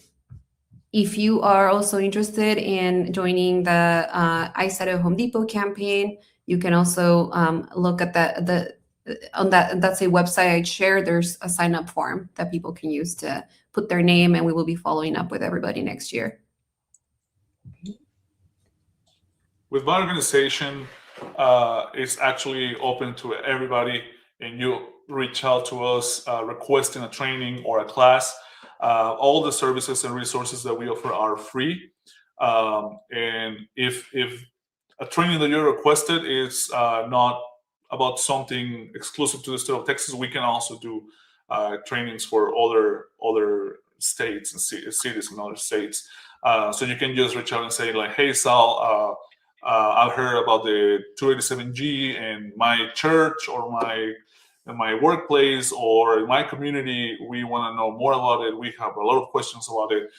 if you are also interested in joining the I Said at Home Depot campaign, you can also look at that's a website I shared. There's a sign up form that people can use to put their name, and we will be following up with everybody next year. With my organization, it's actually open to everybody, and you reach out to us requesting a training or a class. All the services and resources that we offer are free. And if a training that you requested is not about something exclusive to the state of Texas, we can also do trainings for other states and cities in other states. So you can just reach out and say like, hey, Sal, I've heard about the 287G in my church or in my workplace or in my community. We want to know more about it. We have a lot of questions about it.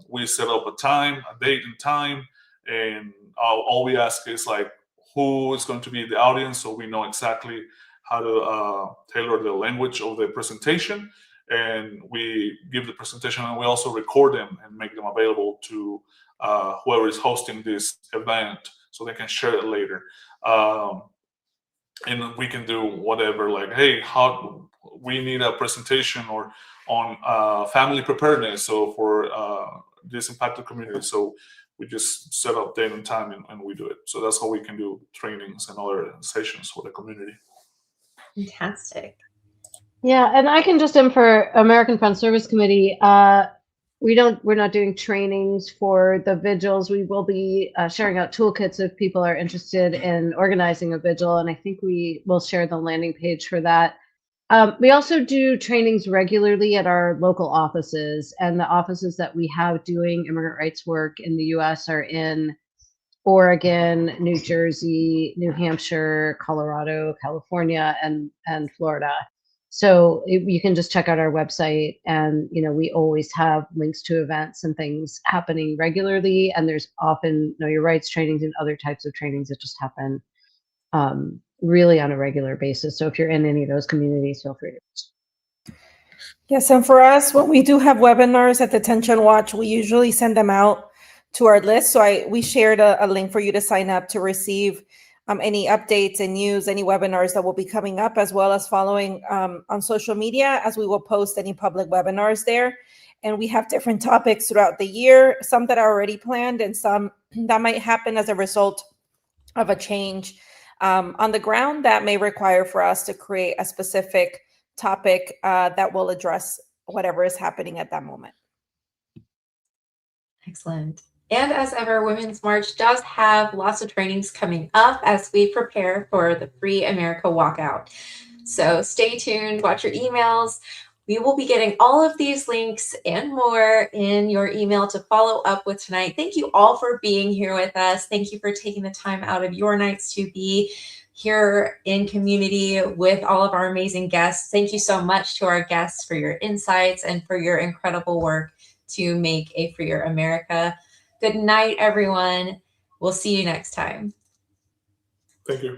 We set up a date and time, and all we ask is like, who is going to be the audience, so we know exactly how to tailor the language of the presentation. And we give the presentation, and we also record them and make them available to whoever is hosting this event, so they can share it later. And we can do whatever, like, hey, how we need a presentation or on family preparedness, so for this impacted community. So we just set up date and time, and we do it. So that's how we can do trainings and other sessions for the community. Fantastic. Yeah, and I can just for American Friends Service Committee, we're not doing trainings for the vigils. We will be sharing out toolkits if people are interested in organizing a vigil, and I think we will share the landing page for that. We also do trainings regularly at our local offices, and the offices that we have doing immigrant rights work in the U.S. are in Oregon, New Jersey, New Hampshire, Colorado, California, and Florida. So you can just check out our website, and we always have links to events and things happening regularly. And there's often Know Your Rights trainings and other types of trainings that just happen really on a regular basis. So if you're in any of those communities, feel free to. Yes, and for us, when we do have webinars at Detention Watch, we usually send them out to our list. So we shared a link for you to sign up to receive any updates and news, any webinars that will be coming up, as well as following on social media, as we will post any public webinars there. and we have different topics throughout the year, some that are already planned and some that might happen as a result of a change on the ground that may require for us to create a specific topic that will address whatever is happening at that moment. Excellent. And as ever, Women's March does have lots of trainings coming up as we prepare for the Free America Walkout. So stay tuned, watch your emails. We will be getting all of these links and more in your email to follow up with tonight. Thank you all for being here with us. Thank you for taking the time out of your nights to be here in community with all of our amazing guests. Thank you so much to our guests for your insights and for your incredible work to make a freer America. Good night, everyone. We'll see you next time. Thank you.